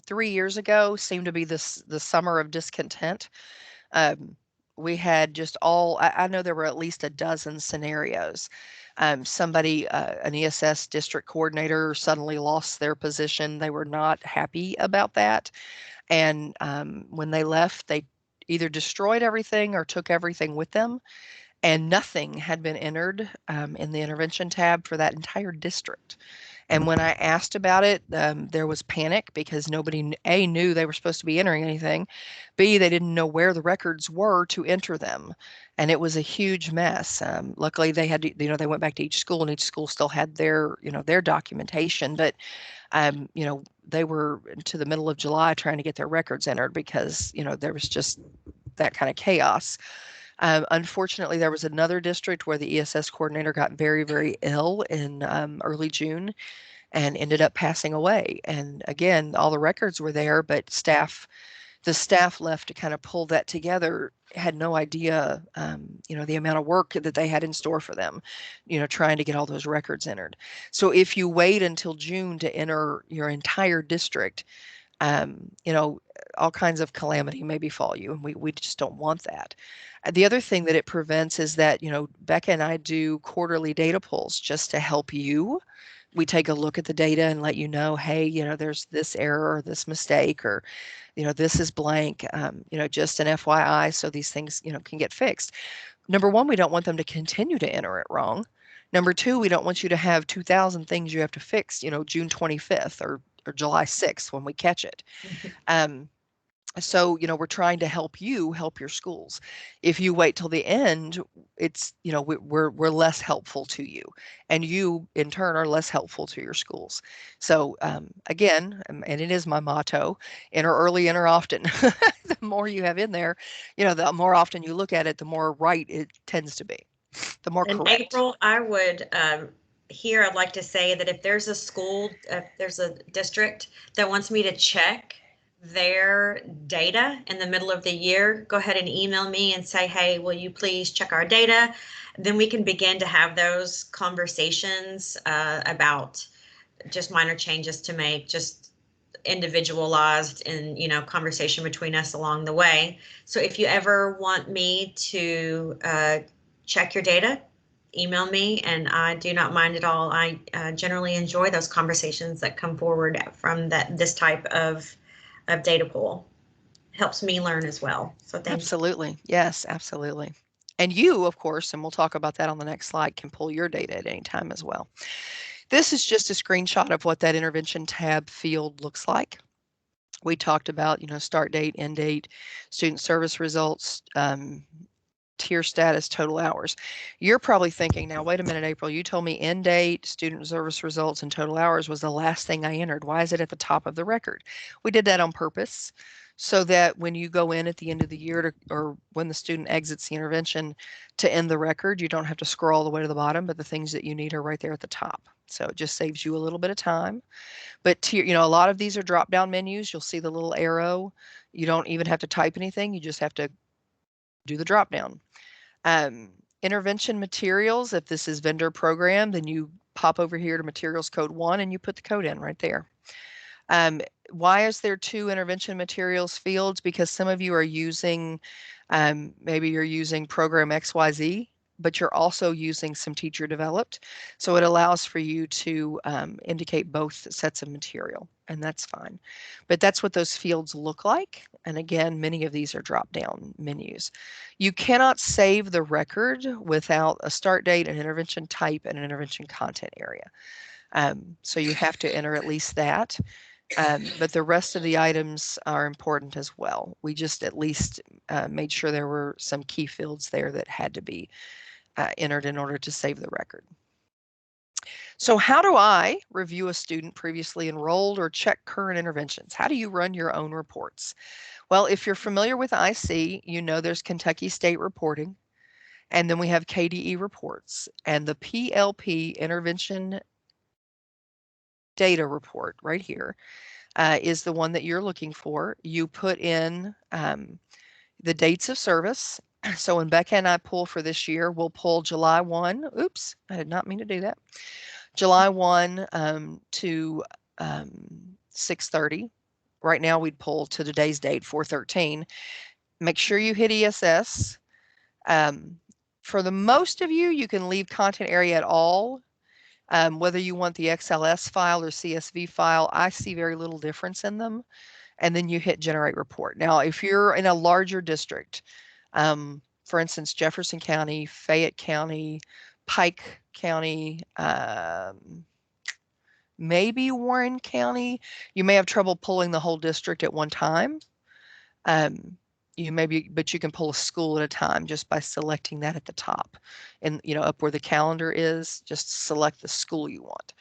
3 years ago seemed to be the summer of discontent. We had just I know there were at least a dozen scenarios. Somebody, an ESS district coordinator, suddenly lost their position. They were not happy about that. And when they left, they either destroyed everything or took everything with them. And nothing had been entered in the intervention tab for that entire district. And when I asked about it, there was panic because nobody, A, knew they were supposed to be entering anything. B, they didn't know where the records were to enter them. And it was a huge mess. Luckily, they had to, they went back to each school and each school still had their, their documentation. But, they were to the middle of July trying to get their records entered because, there was just that kind of chaos. Unfortunately, there was another district where the ESS coordinator got very, very ill in early June and ended up passing away. And again, all the records were there, but the staff left to kind of pull that together had no idea, the amount of work that they had in store for them, trying to get all those records entered. So if you wait until June to enter your entire district, all kinds of calamity may befall you, and we just don't want that. The other thing that it prevents is that, Becca and I do quarterly data pulls just to help you we take a look at the data and let you know, hey, there's this error or this mistake, or, this is blank, just an FYI, so these things, can get fixed. Number one, we don't want them to continue to enter it wrong. Number two, we don't want you to have 2,000 things you have to fix, June 25th or July 6th when we catch it. So, we're trying to help you help your schools. If you wait till the end, it's, we're less helpful to you, and you in turn are less helpful to your schools. So, again, and it is my motto, enter early, enter often. The more you have in there, the more often you look at it, the more right it tends to be, the more In correct. April, I would, here, I'd like to say that if there's a school, if there's a district that wants me to check their data in the middle of the year, go ahead and email me and say, hey, will you please check our data? Then we can begin to have those conversations about just minor changes to make, just individualized and, conversation between us along the way. So if you ever want me to check your data, email me, and I do not mind at all. I generally enjoy those conversations that come forward from this type of data pool. Helps me learn as well. So thank you. Absolutely. Yes, absolutely. And you, of course, and we'll talk about that on the next slide, can pull your data at any time as well. This is just a screenshot of what that intervention tab field looks like. We talked about, start date, end date, student service results, tier status, total hours. You're probably thinking, now, wait a minute, April, you told me end date, student service results, and total hours was the last thing I entered. Why is it at the top of the record? We did that on purpose so that when you go in at the end of the year or when the student exits the intervention to end the record, you don't have to scroll all the way to the bottom, but the things that you need are right there at the top. So it just saves you a little bit of time. But a lot of these are drop down menus. You'll see the little arrow. You don't even have to type anything. You just have to do the drop down. Intervention materials, if this is vendor program, then you pop over here to materials code 1 and you put the code in right there. Why is there 2 intervention materials fields? Because some of you are using, maybe you're using program XYZ, but you're also using some teacher developed. So it allows for you to indicate both sets of material, and that's fine. But that's what those fields look like. And again, many of these are drop down menus. You cannot save the record without a start date, an intervention type, and an intervention content area. So you have to enter at least that. But the rest of the items are important as well. We just at least made sure there were some key fields there that had to be entered in order to save the record. So how do I review a student previously enrolled or check current interventions? How do you run your own reports? Well, if you're familiar with IC, you know there's Kentucky State reporting, and then we have KDE reports, and the PLP intervention data report right here is the one that you're looking for. You put in the dates of service. So when Becca and I pull for this year, we'll pull July 1. Oops, I did not mean to do that. July 1 to 6:30. Right now we'd pull to today's date, 4/13. Make sure you hit ESS. For the most of you, you can leave content area at all. Whether you want the XLS file or CSV file, I see very little difference in them. And then you hit generate report. Now, if you're in a larger district, for instance, Jefferson County, Fayette County, Pike County, maybe Warren County, you may have trouble pulling the whole district at one time. But you can pull a school at a time just by selecting that at the top, and up where the calendar is, just select the school you want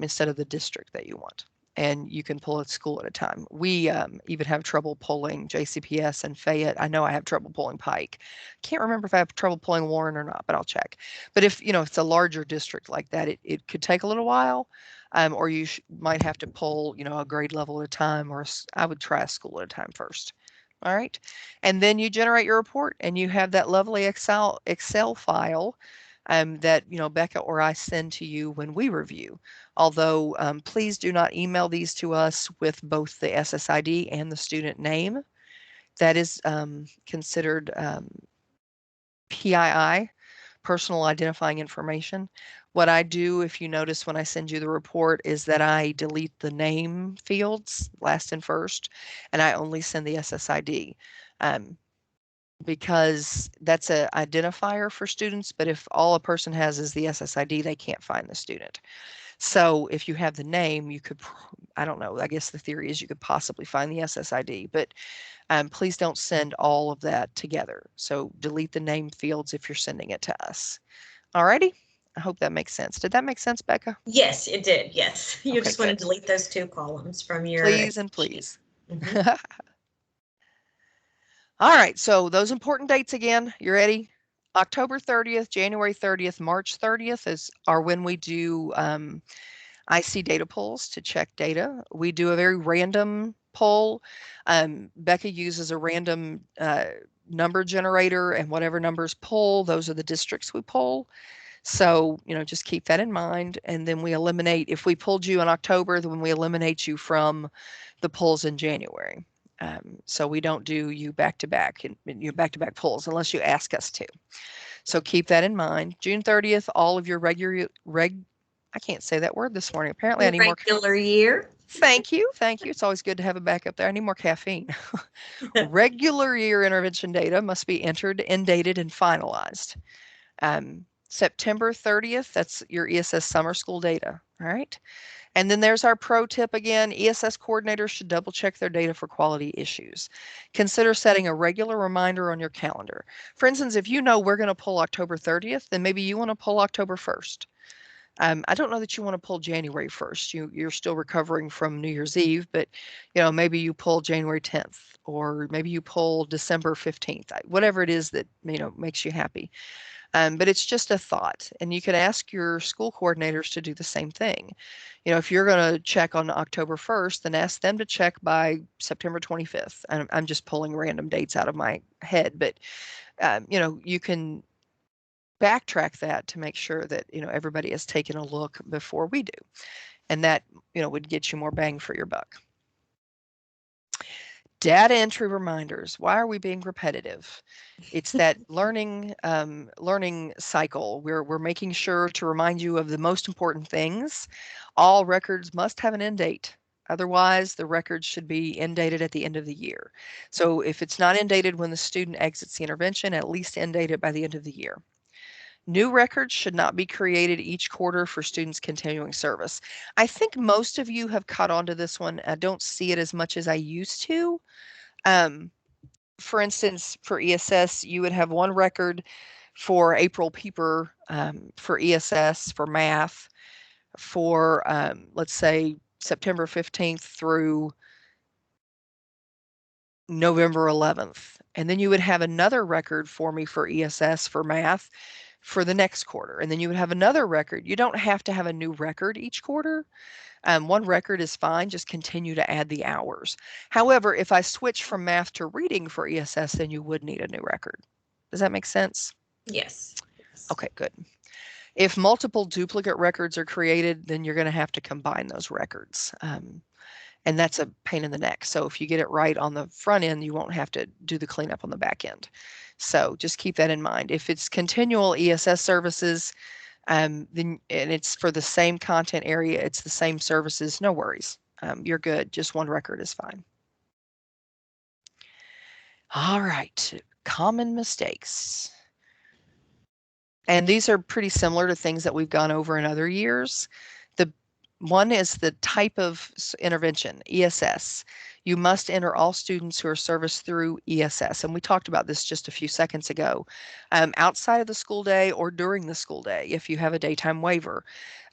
instead of the district that you want, and you can pull a school at a time. We even have trouble pulling JCPS and Fayette. I know I have trouble pulling Pike. Can't remember if I have trouble pulling Warren or not, but I'll check. But if it's a larger district like that, it could take a little while. Or you might have to pull, a grade level at a time, or I would try a school at a time first. All right. And then you generate your report, and you have that lovely Excel file that, Becca or I send to you when we review. Although please do not email these to us with both the SSID and the student name. That is considered PII, personal identifying information. What I do, if you notice when I send you the report, is that I delete the name fields, last and first, and I only send the SSID. Because that's a identifier for students, but if all a person has is the SSID, they can't find the student. So if you have the name, you could, I don't know, I guess the theory is you could possibly find the SSID, but please don't send all of that together. So delete the name fields if you're sending it to us. Alrighty, I hope that makes sense. Did that make sense, Becca? Yes, it did. Yes. You Okay, just want to good. delete those 2 columns from your Please and sheet. please. Mhm. All right, so those important dates again, you ready? October 30th, January 30th, March 30th are when we do IC data polls to check data. We do a very random poll. Becca uses a random number generator, and whatever numbers poll, those are the districts we poll. So, just keep that in mind. And then we eliminate, if we pulled you in October, then we eliminate you from the polls in January. So we don't do you back to back polls unless you ask us to. So keep that in mind. June 30th, all of your I can't say that word this morning. Apparently I need more. Regular year. Thank you. Thank you. It's always good to have a backup there. I need more caffeine. Regular year intervention data must be entered, dated, and finalized. September 30th, that's your ESS summer school data. All right. And then there's our pro tip again. ESS coordinators should double check their data for quality issues. Consider setting a regular reminder on your calendar. For instance, if you know we're going to pull October 30th, then maybe you want to pull October 1st. I don't know that you want to pull January 1st. You're still recovering from New Year's Eve, but maybe you pull January 10th, or maybe you pull December 15th, whatever it is that makes you happy. But it's just a thought, and you can ask your school coordinators to do the same thing. If you're going to check on October 1st, then ask them to check by September 25th. I'm just pulling random dates out of my head, but you can backtrack that to make sure that everybody has taken a look before we do, and that would get you more bang for your buck. Data entry reminders. Why are we being repetitive? It's that learning cycle. We're making sure to remind you of the most important things. All records must have an end date. Otherwise, the records should be end dated at the end of the year. So if it's not end dated when the student exits the intervention, at least end dated by the end of the year. New records should not be created each quarter for students continuing service. I think most of you have caught on to this one. I don't see it as much as I used to. For instance, for ESS, you would have one record for April Peeper for ESS, for math, for, let's say, September 15th through November 11th. And then you would have another record for me for ESS for math for the next quarter. And then you would have another record. You don't have to have a new record each quarter. One record is fine, just continue to add the hours. However, if I switch from math to reading for ESS, then you would need a new record. Does that make sense? Yes. Okay, good. If multiple duplicate records are created, then you're going to have to combine those records. And that's a pain in the neck. So if you get it right on the front end, you won't have to do the cleanup on the back end. So just keep that in mind. If it's continual ESS services, then and it's for the same content area, it's the same services, no worries. You're good. Just one record is fine. All right, common mistakes. And these are pretty similar to things that we've gone over in other years. The one is the type of intervention, ESS. You must enter all students who are serviced through ESS. And we talked about this just a few seconds ago. Outside of the school day or during the school day, if you have a daytime waiver.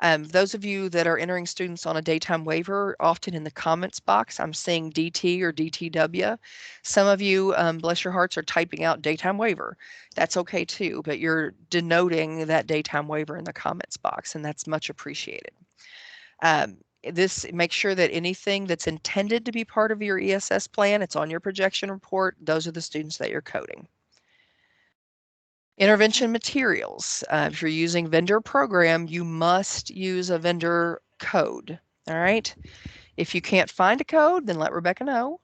Those of you that are entering students on a daytime waiver, often in the comments box, I'm seeing DT or DTW. Some of you, bless your hearts, are typing out daytime waiver. That's okay too, but you're denoting that daytime waiver in the comments box, and that's much appreciated. This makes sure that anything that's intended to be part of your ESS plan, it's on your projection report. Those are the students that you're coding. Intervention materials. If you're using vendor program, you must use a vendor code. All right. If you can't find a code, then let Rebecca know.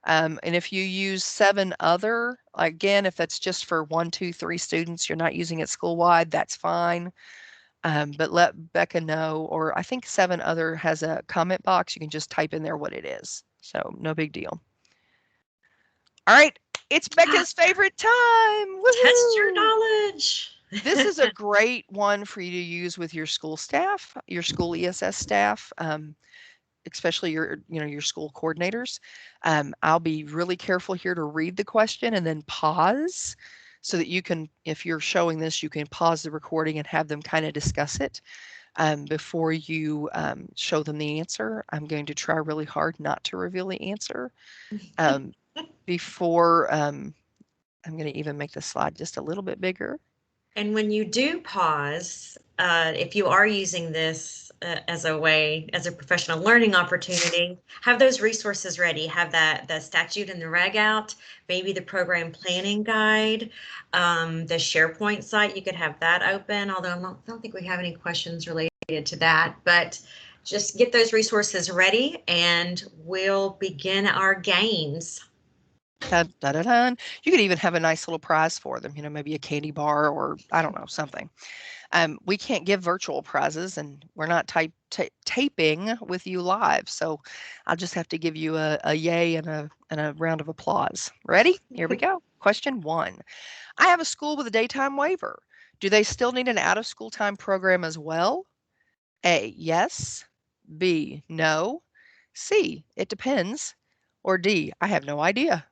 And if you use 7 other, again, if that's just for 1, 2, 3 students, you're not using it school-wide, that's fine. But let Becca know, or I think 7 Other has a comment box. You can just type in there what it is. So no big deal. All right, it's Becca's favorite time. Test your Woohoo! knowledge. This is a great one for you to use with your school staff, your school ESS staff, especially your school coordinators. I'll be really careful here to read the question and then pause so that you can, if you're showing this, you can pause the recording and have them kind of discuss it before you show them the answer. I'm going to try really hard not to reveal the answer before I'm going to even make the slide just a little bit bigger. And when you do pause, if you are using this as a professional learning opportunity, have those resources ready. Have the statute and the reg out, maybe the program planning guide, the SharePoint site. You could have that open, although I don't think we have any questions related to that. But just get those resources ready, and we'll begin our games. Dun, dun, dun, dun. You could even have a nice little prize for them, maybe a candy bar or I don't know, something. We can't give virtual prizes and we're not taping with you live. So I'll just have to give you a yay and a round of applause. Ready? Here we go. Question 1. I have a school with a daytime waiver. Do they still need an out of school time program as well? A, yes. B, no. C, it depends. Or D, I have no idea.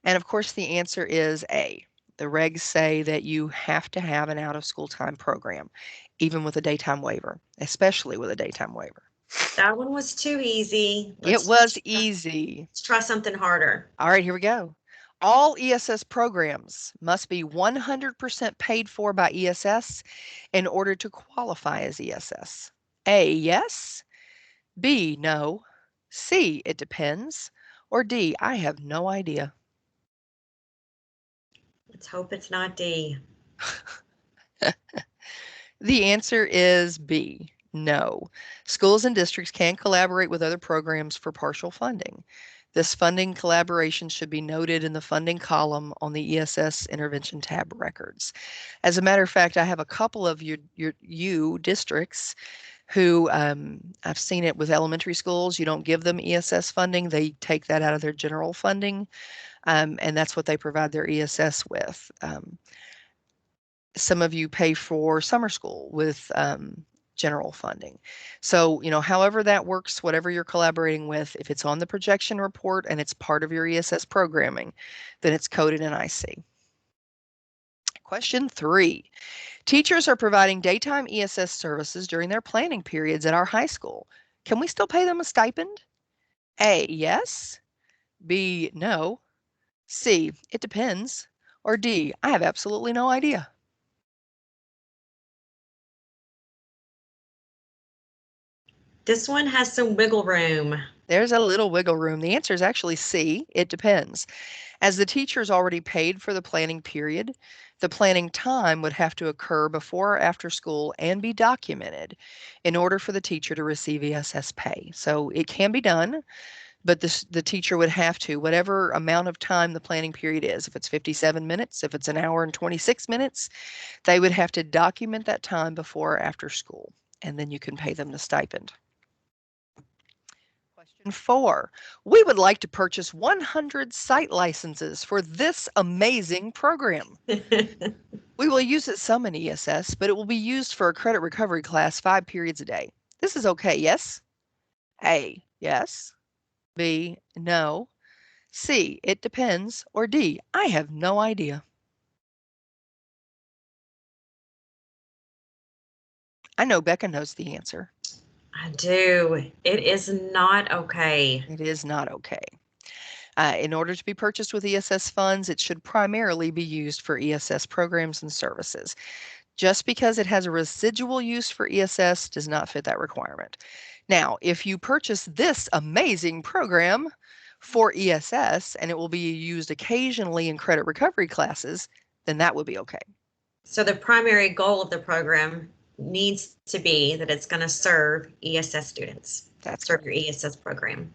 And of course, the answer is A. The regs say that you have to have an out of school time program, even with a daytime waiver, especially with a daytime waiver. That one was too easy. It was easy. Let's try something harder. All right, here we go. All ESS programs must be 100% paid for by ESS in order to qualify as ESS. A, yes. B, no. C, it depends. Or D, I have no idea. Let's hope it's not D. The answer is B, no. Schools and districts can collaborate with other programs for partial funding. This funding collaboration should be noted in the funding column on the ESS intervention tab records. As a matter of fact, I have a couple of you districts who I've seen it with elementary schools. You don't give them ESS funding. They take that out of their general funding, and that's what they provide their ESS with. Some of you pay for summer school with general funding. So, however that works, whatever you're collaborating with, if it's on the projection report and it's part of your ESS programming, then it's coded in IC. Question 3. Teachers are providing daytime ESS services during their planning periods at our high school. Can we still pay them a stipend? A, yes. B, no. C, it depends. Or D, I have absolutely no idea. This one has some wiggle room. There's a little wiggle room. The answer is actually C, it depends. As the teacher's already paid for the planning period, the planning time would have to occur before or after school and be documented in order for the teacher to receive ESS pay. So it can be done, but the teacher would have to, whatever amount of time the planning period is, if it's 57 minutes, if it's an hour and 26 minutes, they would have to document that time before or after school, and then you can pay them the stipend. Question 4. We would like to purchase 100 site licenses for this amazing program. We will use it some in ESS, but it will be used for a credit recovery class 5 periods a day. This is okay, yes? A, yes. B, no. C, it depends. Or D, I have no idea. I know Becca knows the answer. I do. It is not okay. It is not okay. In order to be purchased with ESS funds, it should primarily be used for ESS programs and services. Just because it has a residual use for ESS does not fit that requirement. Now, if you purchase this amazing program for ESS and it will be used occasionally in credit recovery classes, then that would be okay. So the primary goal of the program needs to be that it's going to serve ESS students. That's serve your ESS program.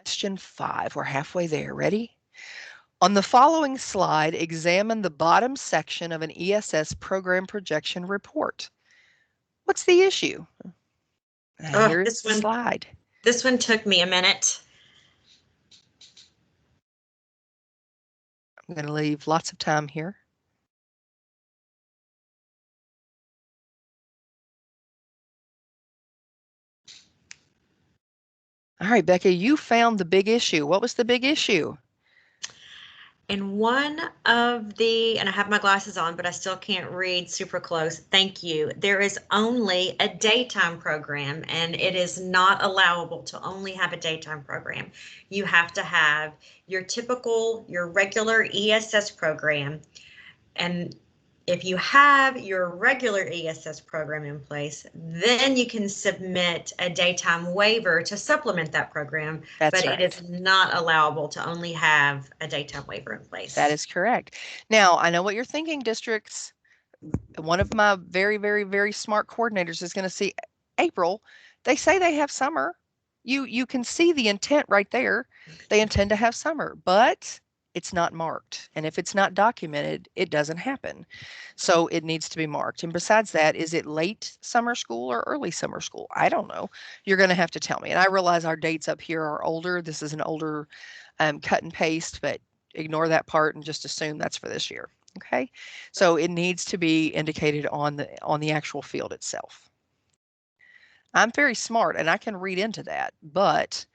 Question 5. We're halfway there. Ready? On the following slide, examine the bottom section of an ESS program projection report. What's the issue? Oh, Here's the slide. This one took me a minute. I'm going to leave lots of time here. All right, Becca, you found the big issue. What was the big issue? In one of the, and I have my glasses on, but I still can't read super close. Thank you. There is only a daytime program, and it is not allowable to only have a daytime program. You have to have your typical, your regular ESS program. And if you have your regular ESS program in place, then you can submit a daytime waiver to supplement that program. That's but right. It is not allowable to only have a daytime waiver in place. That is correct. Now, I know what you're thinking, districts. One of my very, very, very smart coordinators is going to see, April, they say they have summer. You can see the intent right there. They intend to have summer, but it's not marked. And if it's not documented, it doesn't happen. So it needs to be marked. And besides that, is it late summer school or early summer school? I don't know. You're going to have to tell me. And I realize our dates up here are older. This is an older cut and paste, but ignore that part and just assume that's for this year. Okay, so it needs to be indicated on the actual field itself. I'm very smart and I can read into that, but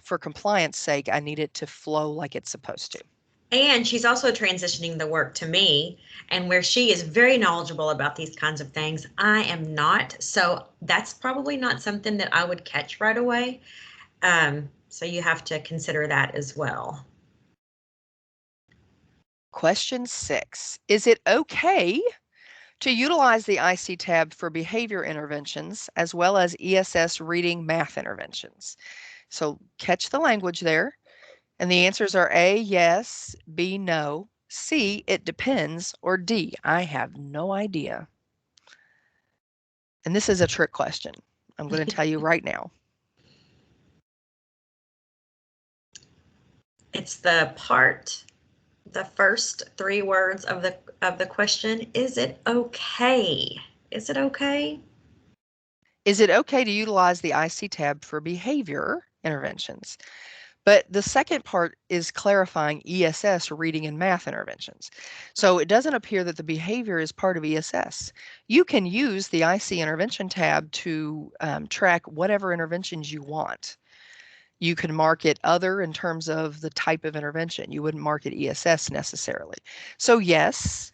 for compliance sake, I need it to flow like it's supposed to. And she's also transitioning the work to me, and where she is very knowledgeable about these kinds of things, I am not. So that's probably not something that I would catch right away. So you have to consider that as well. Question 6. Is it okay to utilize the IC tab for behavior interventions as well as ESS reading math interventions? So catch the language there. And the answers are A, yes, B, no, C, it depends, or D, I have no idea. And this is a trick question. I'm going to tell you right now. It's the first 3 words of the question. Is it okay? Is it okay? Is it okay to utilize the IC tab for behavior interventions? But the second part is clarifying ESS reading and math interventions. So it doesn't appear that the behavior is part of ESS. You can use the IC intervention tab to track whatever interventions you want. You can mark it other in terms of the type of intervention. You wouldn't mark it ESS necessarily. So yes,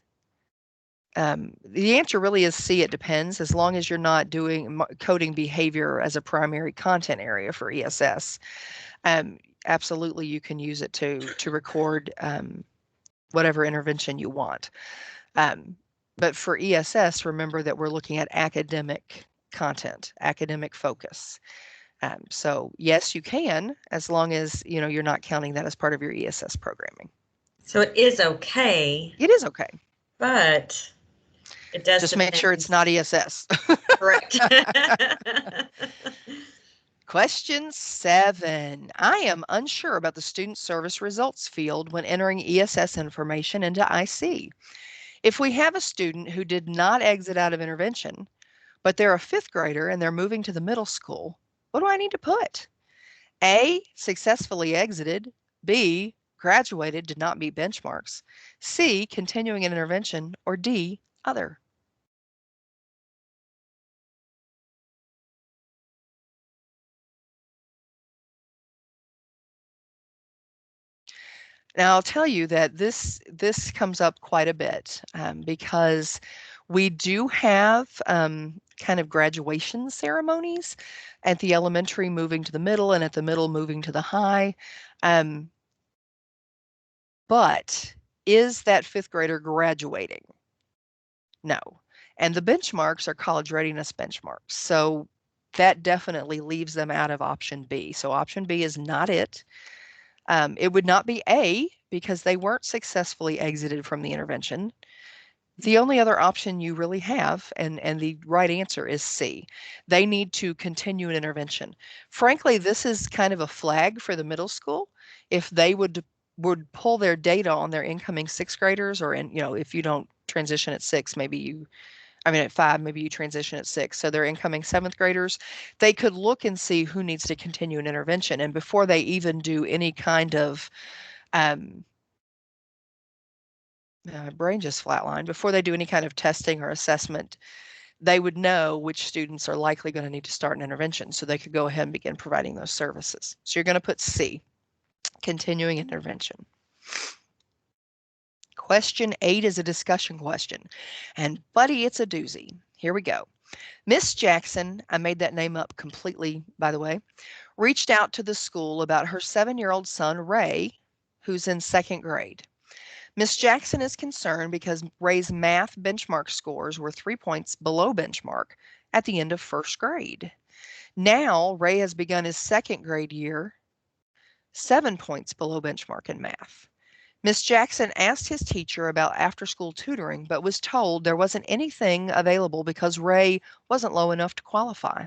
the answer really is C, it depends, as long as you're not doing coding behavior as a primary content area for ESS. Absolutely, you can use it to record whatever intervention you want. But for ESS, remember that we're looking at academic content, academic focus. So yes, you can, as long as you're not counting that as part of your ESS programming. So it is okay. It is okay. But it does just make sure it's not ESS. Correct. Question 7. I am unsure about the student service results field when entering ESS information into IC. If we have a student who did not exit out of intervention, but they're a 5th grader and they're moving to the middle school, what do I need to put? A, successfully exited. B, graduated, did not meet benchmarks. C, continuing in intervention. Or D, other. Now, I'll tell you that this comes up quite a bit because we do have kind of graduation ceremonies at the elementary moving to the middle and at the middle moving to the high. But is that 5th grader graduating? No. And the benchmarks are college readiness benchmarks. So that definitely leaves them out of option B. So option B is not it. It would not be A because they weren't successfully exited from the intervention. The only other option you really have, and the right answer is C. They need to continue an intervention. Frankly, this is kind of a flag for the middle school. If they would pull their data on their incoming sixth graders, or if you don't transition at six, at five, maybe you transition at six. So their incoming seventh graders, they could look and see who needs to continue an intervention. And before they even do any kind of brain just flatlined, before they do any kind of testing or assessment, they would know which students are likely going to need to start an intervention, so they could go ahead and begin providing those services. So you're going to put C, continuing intervention. Question 8 is a discussion question, and buddy, it's a doozy. Here we go. Miss Jackson, I made that name up completely, by the way, reached out to the school about her 7-year-old son, Ray, who's in 2nd grade. Miss Jackson is concerned because Ray's math benchmark scores were 3 points below benchmark at the end of 1st grade. Now, Ray has begun his 2nd grade year 7 points below benchmark in math. Miss Jackson asked his teacher about after-school tutoring, but was told there wasn't anything available because Ray wasn't low enough to qualify.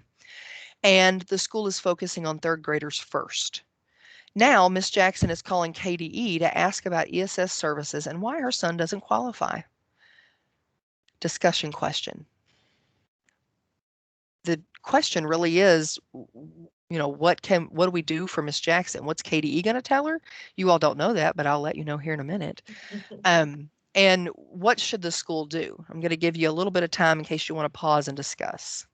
And the school is focusing on 3rd graders first. Now, Miss Jackson is calling KDE to ask about ESS services and why her son doesn't qualify. Discussion question. The question really is, what do we do for Miss Jackson? What's KDE going to tell her? You all don't know that, but I'll let you know here in a minute. And what should the school do? I'm going to give you a little bit of time in case you want to pause and discuss.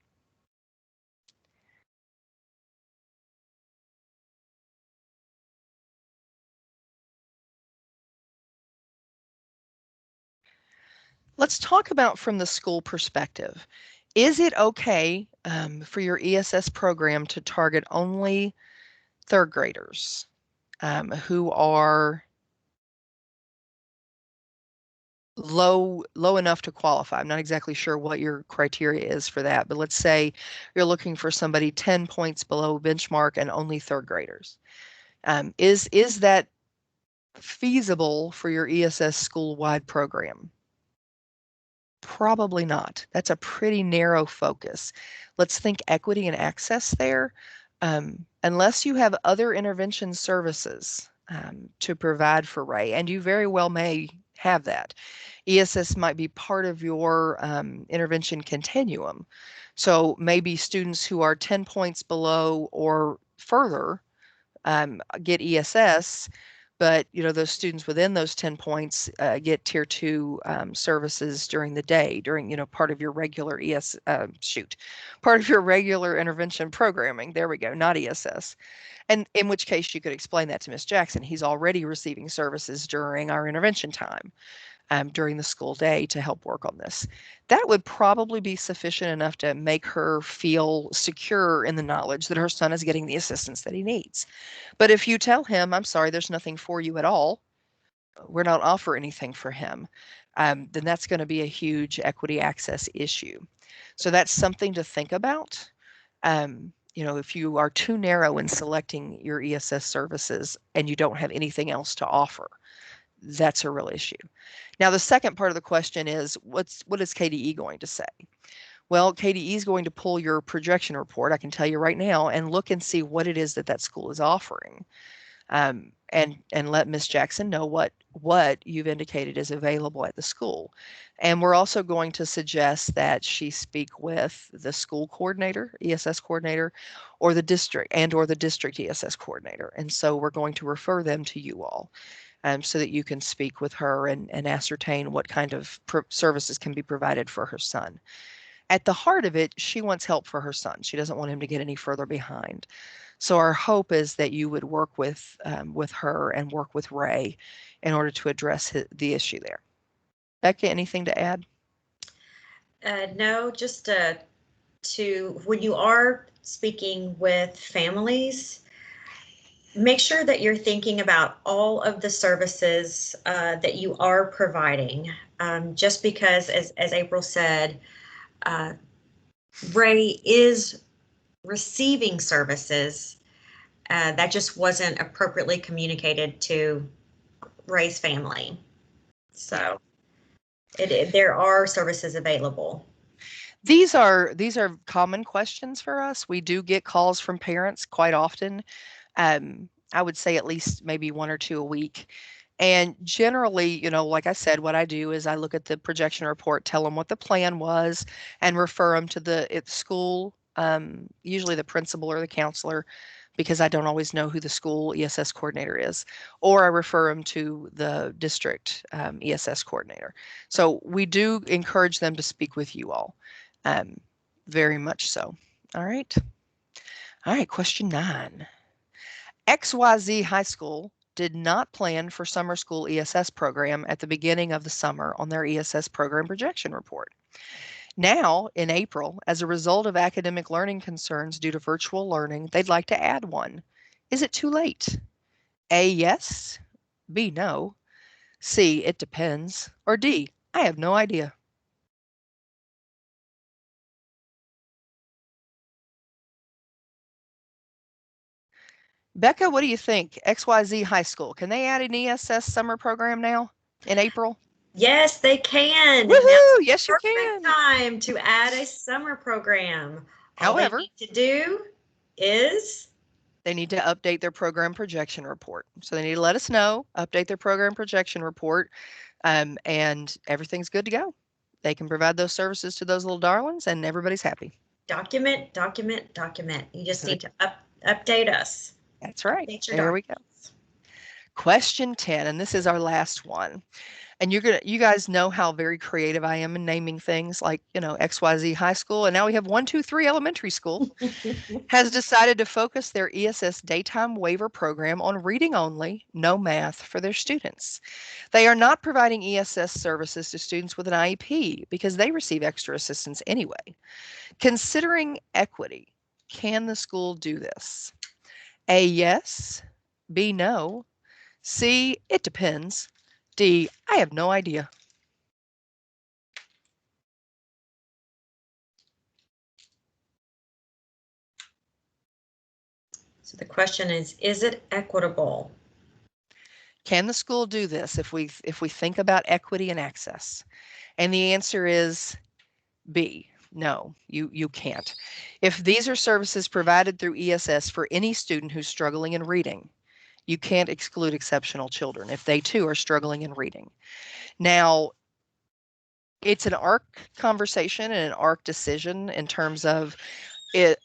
Let's talk about from the school perspective. Is it okay for your ESS program to target only 3rd graders who are low enough to qualify? I'm not exactly sure what your criteria is for that, but let's say you're looking for somebody 10 points below benchmark and only 3rd graders. Is that feasible for your ESS school-wide program? Probably not. That's a pretty narrow focus. Let's think equity and access there. Unless you have other intervention services to provide for Ray, and you very well may have that. ESS might be part of your intervention continuum. So maybe students who are 10 points below or further get ESS, but those students within those 10 points get tier 2 services during the day, during part of your regular part of your regular intervention programming. There we go, not ESS. And in which case you could explain that to Miss Jackson. He's already receiving services during our intervention time. During the school day to help work on this. That would probably be sufficient enough to make her feel secure in the knowledge that her son is getting the assistance that he needs. But if you tell him, I'm sorry, there's nothing for you at all, we're not offering anything for him, then that's going to be a huge equity access issue. So that's something to think about. If you are too narrow in selecting your ESS services and you don't have anything else to offer, that's a real issue. Now, the second part of the question is, what is KDE going to say? Well, KDE is going to pull your projection report, I can tell you right now, and look and see what it is that school is offering, and let Miss Jackson know what you've indicated is available at the school. And we're also going to suggest that she speak with the school coordinator, ESS coordinator, or the district ESS coordinator. And so we're going to refer them to you all. So that you can speak with her and ascertain what kind of services can be provided for her son. At the heart of it, she wants help for her son. She doesn't want him to get any further behind. So our hope is that you would work with her and work with Ray in order to address the issue there. Becca, anything to add? No, just when you are speaking with families, make sure that you're thinking about all of the services that you are providing. Just because, as April said, Ray is receiving services that just wasn't appropriately communicated to Ray's family. So There are services available. These are common questions for us. We do get calls from parents quite often. I would say at least maybe one or two a week. And generally, like I said, what I do is I look at the projection report, tell them what the plan was, and refer them to the school, usually the principal or the counselor, because I don't always know who the school ESS coordinator is, or I refer them to the district ESS coordinator. So we do encourage them to speak with you all, um, very much so. All right. All right, question 9. XYZ High School did not plan for summer school ESS program at the beginning of the summer on their ESS program projection report. Now, in April, as a result of academic learning concerns due to virtual learning, they'd like to add one. Is it too late? A, yes. B, no. C, it depends. Or D, I have no idea. Becca, what do you think? XYZ High School, can they add an ESS summer program now in April? Yes, they can. Woohoo! Now's the Yes, you perfect can. time to add a summer program. All they However, need to do is they need to update their program projection report. So they need to let us know, update their program projection report, and everything's good to go. They can provide those services to those little darlings, and everybody's happy. document, document, document. You just So need to update us. that's right. Update your There we go. documents. Question 10, and this is our last one. And you guys know how very creative I am in naming things like, XYZ High School, and now we have 123 Elementary School. Has decided to focus their ESS daytime waiver program on reading only, no math for their students. They are not providing ESS services to students with an IEP because they receive extra assistance anyway. Considering equity, can the school do this? A, yes. B, no. C, it depends. D, I have no idea. So the question is it equitable? Can the school do this if we think about equity and access? And the answer is B. No, you can't. If these are services provided through ESS for any student who's struggling in reading, you can't exclude exceptional children if they too are struggling in reading. Now, it's an ARC conversation and an ARC decision in terms of it,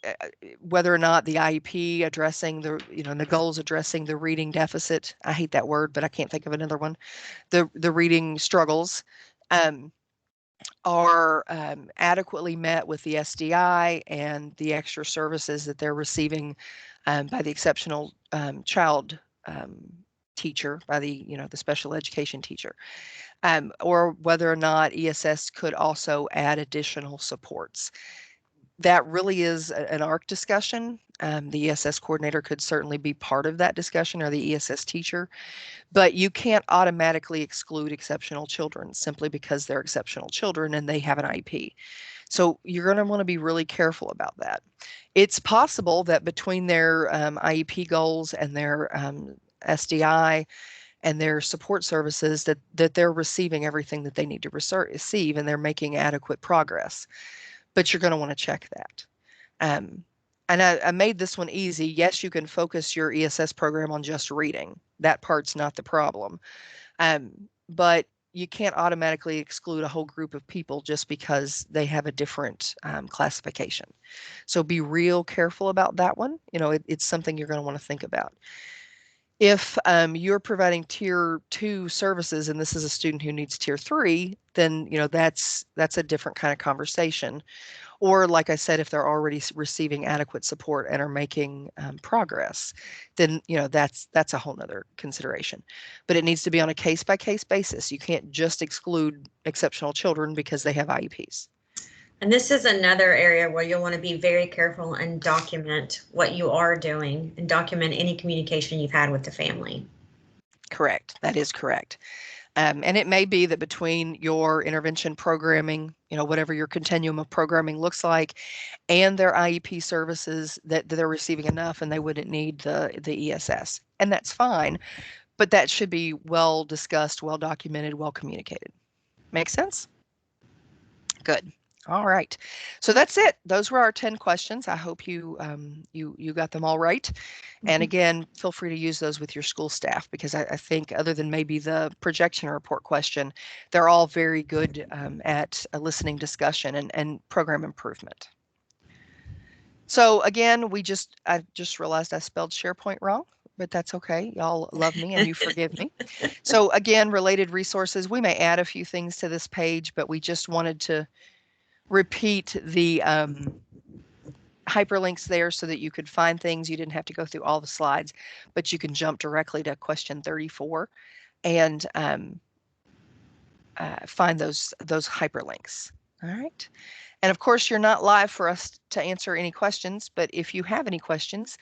whether or not the IEP addressing the goals addressing the reading deficit. I hate that word, but I can't think of another one. The reading struggles are adequately met with the SDI and the extra services that they're receiving by the exceptional child teacher, by the special education teacher, or whether or not ESS could also add additional supports. That really is an ARC discussion. The ESS coordinator could certainly be part of that discussion, or the ESS teacher, but you can't automatically exclude exceptional children simply because they're exceptional children and they have an IEP. So you're going to want to be really careful about that. It's possible that between their IEP goals and their SDI and their support services that they're receiving everything that they need to receive, and they're making adequate progress. But you're going to want to check that. And I made this one easy. Yes, you can focus your ESS program on just reading. That part's not the problem. But you can't automatically exclude a whole group of people just because they have a different classification. So be real careful about that one. It's something you're going to want to think about. If you're providing tier 2 services and this is a student who needs tier 3, then that's a different kind of conversation. Or like I said, if they're already receiving adequate support and are making progress, then that's a whole nother consideration. But it needs to be on a case-by-case basis. You can't just exclude exceptional children because they have IEPs. And this is another area where you'll want to be very careful and document what you are doing and document any communication you've had with the family. Correct. That is correct. And it may be that between your intervention programming, whatever your continuum of programming looks like, and their IEP services, that they're receiving enough and they wouldn't need the ESS. And that's fine, but that should be well discussed, well documented, well communicated. Make sense? Good. All right. So that's it. Those were our 10 questions. I hope you you got them all right. And again, feel free to use those with your school staff, because I think other than maybe the projection report question, they're all very good at a listening discussion and program improvement. So again, I just realized I spelled SharePoint wrong, but that's okay. Y'all love me and you forgive me. So again, related resources, we may add a few things to this page, but we just wanted to repeat the hyperlinks there so that you could find things. You didn't have to go through all the slides, but you can jump directly to question 34 and find those hyperlinks. All right. And of course, you're not live for us to answer any questions, but if you have any questions,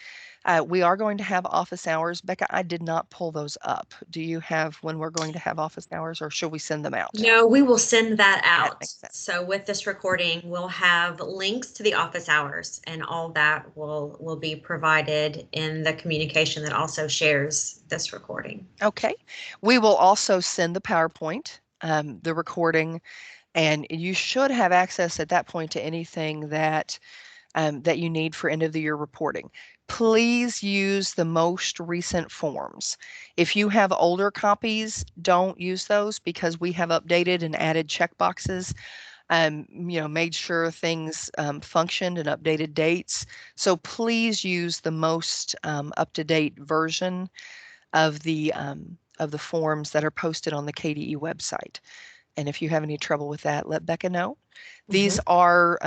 we are going to have office hours. Becca, I did not pull those up. Do you have when we're going to have office hours, or should we send them out? No, we will send that That out. makes sense. So with this recording, we'll have links to the office hours, and all that will be provided in the communication that also shares this recording. Okay. We will also send the PowerPoint, the recording, and you should have access at that point to anything that that you need for end of the year reporting. Please use the most recent forms. If you have older copies, don't use those, because we have updated and added checkboxes, made sure things functioned and updated dates. So please use the most up-to-date version of the forms that are posted on the KDE website. And if you have any trouble with that, let Becca know. These are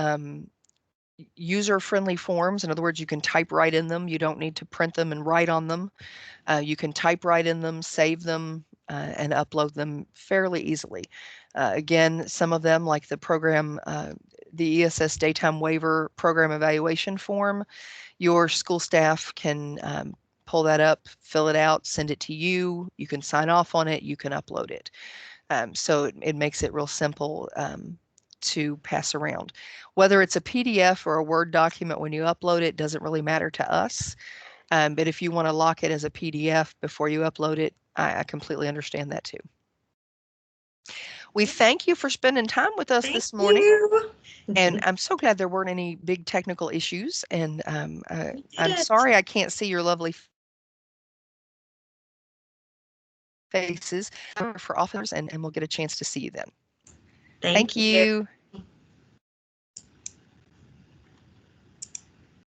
user-friendly forms. In other words, you can type right in them. You don't need to print them and write on them. You can type right in them, save them, and upload them fairly easily. Again, some of them, like the ESS daytime waiver program evaluation form, your school staff can pull that up, fill it out, send it to you. You can sign off on it. You can upload it. So it makes it real simple to pass around. Whether it's a PDF or a Word document, when you upload it, doesn't really matter to us. But if you want to lock it as a PDF before you upload it, I completely understand that too. We thank you for spending time with us this morning. You. And I'm so glad there weren't any big technical issues. And I'm sorry I can't see your lovely faces for officers, and we'll get a chance to see you then. Thank you.